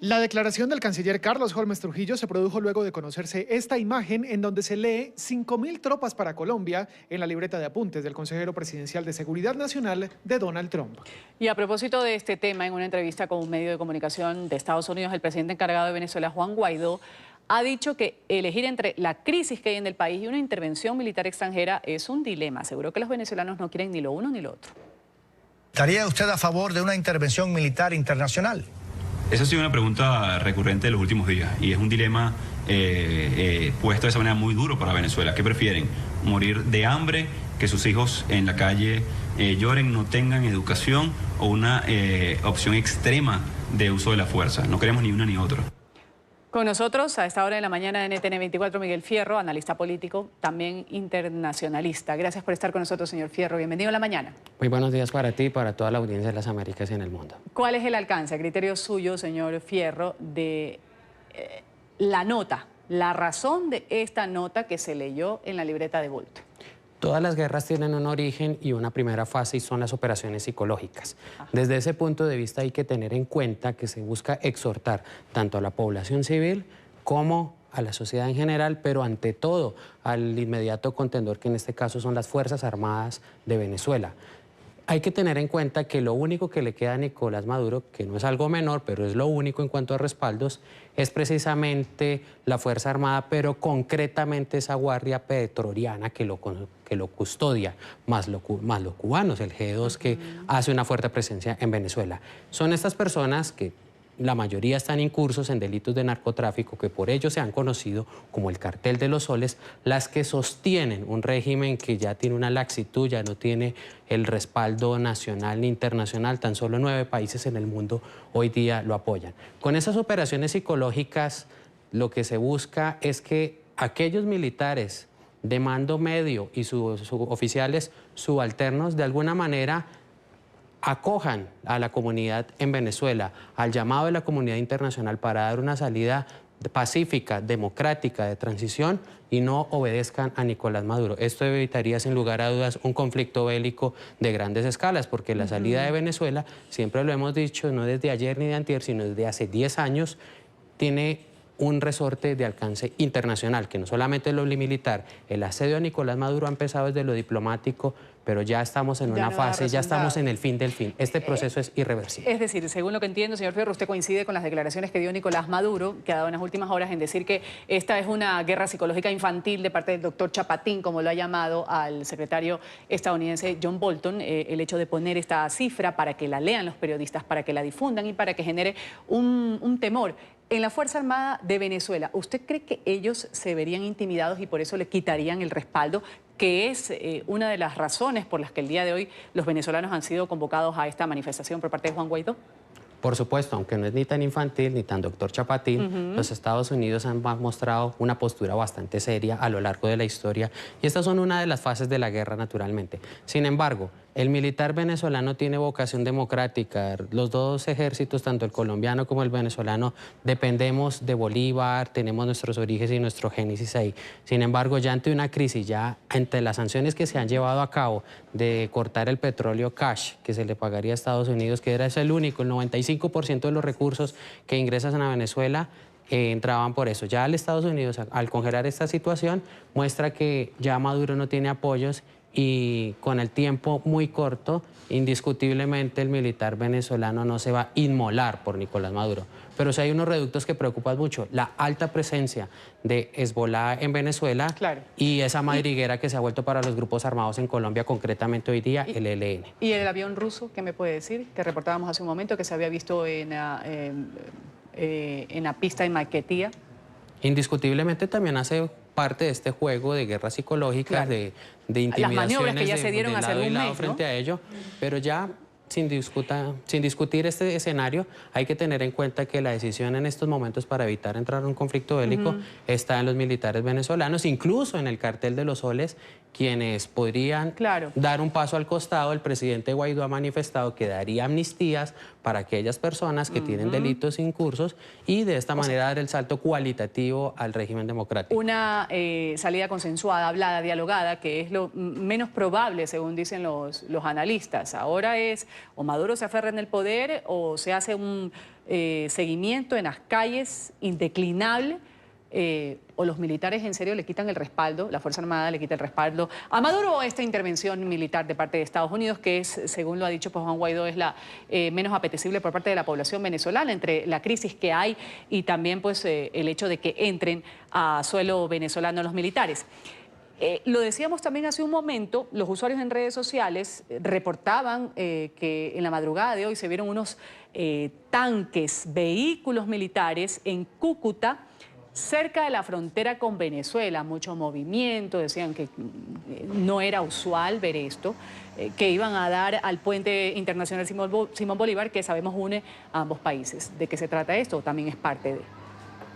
Speaker 17: La declaración del canciller Carlos Holmes Trujillo se produjo luego de conocerse esta imagen en donde se lee 5.000 tropas para Colombia en la libreta de apuntes del consejero presidencial de Seguridad Nacional de Donald Trump.
Speaker 2: Y a propósito de este tema, en una entrevista con un medio de comunicación de Estados Unidos, el presidente encargado de Venezuela, Juan Guaidó, ha dicho que elegir entre la crisis que hay en el país y una intervención militar extranjera es un dilema. Aseguró que los venezolanos no quieren ni lo uno ni lo otro.
Speaker 19: ¿Estaría usted a favor de una intervención militar internacional?
Speaker 9: Esa ha sido una pregunta recurrente de los últimos días y es un dilema puesto de esa manera muy duro para Venezuela. ¿Qué prefieren? ¿Morir de hambre, que sus hijos en la calle lloren, no tengan educación o una opción extrema de uso de la fuerza? No queremos ni una ni otra.
Speaker 2: Con nosotros a esta hora de la mañana de NTN 24, Miguel Fierro, analista político, también internacionalista. Gracias por estar con nosotros, señor Fierro. Bienvenido a la mañana.
Speaker 20: Muy buenos días para ti y para toda la audiencia de las Américas y en el mundo.
Speaker 2: ¿Cuál es el alcance, a criterio suyo, señor Fierro, de la nota, la razón de esta nota que se leyó en la libreta de Bolton?
Speaker 20: Todas las guerras tienen un origen y una primera fase y son las operaciones psicológicas. Desde ese punto de vista hay que tener en cuenta que se busca exhortar tanto a la población civil como a la sociedad en general, pero ante todo al inmediato contendor que en este caso son las Fuerzas Armadas de Venezuela. Hay que tener en cuenta que lo único que le queda a Nicolás Maduro, que no es algo menor, pero es lo único en cuanto a respaldos, es precisamente la Fuerza Armada, pero concretamente esa guardia petroliana que lo custodia, más los cubanos, el G2 que hace una fuerte presencia en Venezuela. Son estas personas que la mayoría están incursos en delitos de narcotráfico, que por ello se han conocido como el Cartel de los Soles, las que sostienen un régimen que ya tiene una laxitud, ya no tiene el respaldo nacional ni internacional, tan solo 9 países en el mundo hoy día lo apoyan. Con esas operaciones psicológicas lo que se busca es que aquellos militares de mando medio y sus oficiales subalternos de alguna manera acojan a la comunidad en Venezuela, al llamado de la comunidad internacional para dar una salida pacífica, democrática, de transición y no obedezcan a Nicolás Maduro. Esto evitaría sin lugar a dudas un conflicto bélico de grandes escalas, porque la salida de Venezuela, siempre lo hemos dicho, no desde ayer ni de antier, sino desde hace 10 años, tiene un resorte de alcance internacional, que no solamente es lo militar. El asedio a Nicolás Maduro ha empezado desde lo diplomático, pero ya estamos en una fase, ya estamos en el fin del fin. Este proceso es irreversible.
Speaker 2: Es decir, según lo que entiendo, señor Fierro, usted coincide con las declaraciones que dio Nicolás Maduro, que ha dado en las últimas horas en decir que esta es una guerra psicológica infantil de parte del doctor Chapatín, como lo ha llamado al secretario estadounidense John Bolton, el hecho de poner esta cifra para que la lean los periodistas, para que la difundan y para que genere un temor. En la Fuerza Armada de Venezuela, ¿usted cree que ellos se verían intimidados y por eso le quitarían el respaldo, que es una de las razones por las que el día de hoy los venezolanos han sido convocados a esta manifestación por parte de Juan Guaidó?
Speaker 20: Por supuesto, aunque no es ni tan infantil ni tan doctor Chapatín, los Estados Unidos han mostrado una postura bastante seria a lo largo de la historia y estas son una de las fases de la guerra, naturalmente. Sin embargo, el militar venezolano tiene vocación democrática. Los dos ejércitos, tanto el colombiano como el venezolano, dependemos de Bolívar, tenemos nuestros orígenes y nuestro génesis ahí. Sin embargo, ya ante una crisis, ya ante las sanciones que se han llevado a cabo de cortar el petróleo cash que se le pagaría a Estados Unidos, que era el único, el 95% de los recursos que ingresan a Venezuela, entraban por eso. Ya Estados Unidos, al congelar esta situación, muestra que ya Maduro no tiene apoyos y con el tiempo muy corto, indiscutiblemente el militar venezolano no se va a inmolar por Nicolás Maduro. Pero sí hay unos reductos que preocupan mucho, la alta presencia de Hezbollah en Venezuela y esa madriguera que se ha vuelto para los grupos armados en Colombia, concretamente hoy día el ELN.
Speaker 2: ¿Y el avión ruso, qué me puede decir? Que reportábamos hace un momento que se había visto en la pista en Maiquetía.
Speaker 20: Indiscutiblemente también hace parte de este juego de guerra psicológica, de intimidaciones,
Speaker 2: las maniobras que ya se dieron hace un mes,
Speaker 20: frente a ello, pero ya sin discutir este escenario, hay que tener en cuenta que la decisión en estos momentos para evitar entrar en un conflicto bélico está en los militares venezolanos, incluso en el cartel de los soles, quienes podrían dar un paso al costado. El presidente Guaidó ha manifestado que daría amnistías para aquellas personas que tienen delitos incursos y de esta manera dar el salto cualitativo al régimen democrático.
Speaker 2: Una salida consensuada, hablada, dialogada, que es lo menos probable, según dicen los analistas. Ahora es o Maduro se aferra en el poder o se hace un seguimiento en las calles indeclinable, o los militares en serio le quitan el respaldo, la Fuerza Armada le quita el respaldo a Maduro, o esta intervención militar de parte de Estados Unidos, que es, según lo ha dicho Juan Guaidó, es la menos apetecible por parte de la población venezolana, entre la crisis que hay y también pues el hecho de que entren a suelo venezolano los militares. Lo decíamos también hace un momento, los usuarios en redes sociales reportaban que en la madrugada de hoy se vieron unos tanques, vehículos militares en Cúcuta, cerca de la frontera con Venezuela. Mucho movimiento, decían que no era usual ver esto, que iban a dar al puente internacional Simón Bolívar, que sabemos une a ambos países. ¿De qué se trata esto? También es parte de...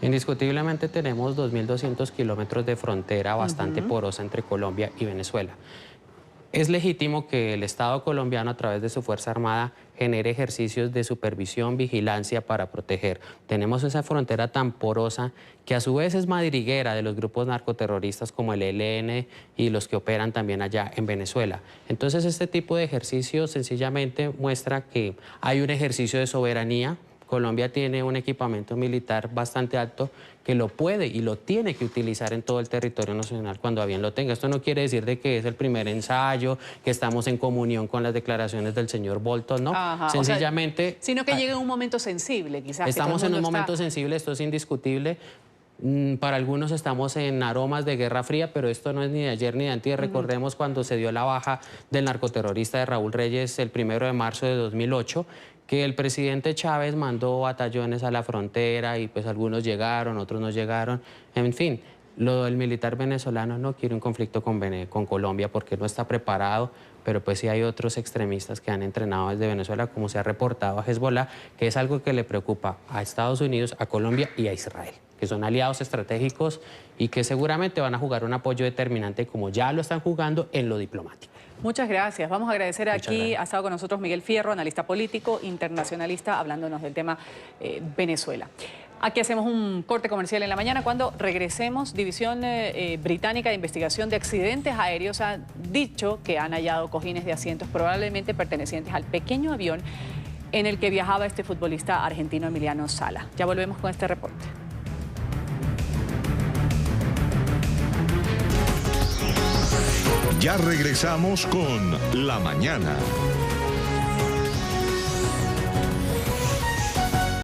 Speaker 20: Indiscutiblemente tenemos 2.200 kilómetros de frontera bastante porosa entre Colombia y Venezuela. Es legítimo que el Estado colombiano, a través de su Fuerza Armada, genere ejercicios de supervisión, vigilancia para proteger. Tenemos esa frontera tan porosa que a su vez es madriguera de los grupos narcoterroristas como el ELN y los que operan también allá en Venezuela. Entonces este tipo de ejercicio sencillamente muestra que hay un ejercicio de soberanía. Colombia tiene un equipamiento militar bastante alto que lo puede y lo tiene que utilizar en todo el territorio nacional cuando a bien lo tenga. Esto no quiere decir de que es el primer ensayo, que estamos en comunión con las declaraciones del señor Bolton, no. Sencillamente...
Speaker 2: sino que llegue en un momento sensible, quizás.
Speaker 20: Estamos en un momento sensible, esto es indiscutible. Para algunos estamos en aromas de Guerra Fría, pero esto no es ni de ayer ni de antes. Recordemos cuando se dio la baja del narcoterrorista de Raúl Reyes el 1 de marzo de 2008, que el presidente Chávez mandó batallones a la frontera y pues algunos llegaron, otros no llegaron. En fin, el militar venezolano no quiere un conflicto con Colombia porque no está preparado, pero pues sí hay otros extremistas que han entrenado desde Venezuela, como se ha reportado a Hezbollah, que es algo que le preocupa a Estados Unidos, a Colombia y a Israel, que son aliados estratégicos y que seguramente van a jugar un apoyo determinante, como ya lo están jugando en lo diplomático.
Speaker 2: Muchas gracias. Vamos a agradecer aquí, ha estado con nosotros Miguel Fierro, analista político, internacionalista, hablándonos del tema Venezuela. Aquí hacemos un corte comercial en la mañana. Cuando regresemos, División Británica de Investigación de Accidentes Aéreos ha dicho que han hallado cojines de asientos probablemente pertenecientes al pequeño avión en el que viajaba este futbolista argentino Emiliano Sala. Ya volvemos con este reporte.
Speaker 1: Ya regresamos con La Mañana.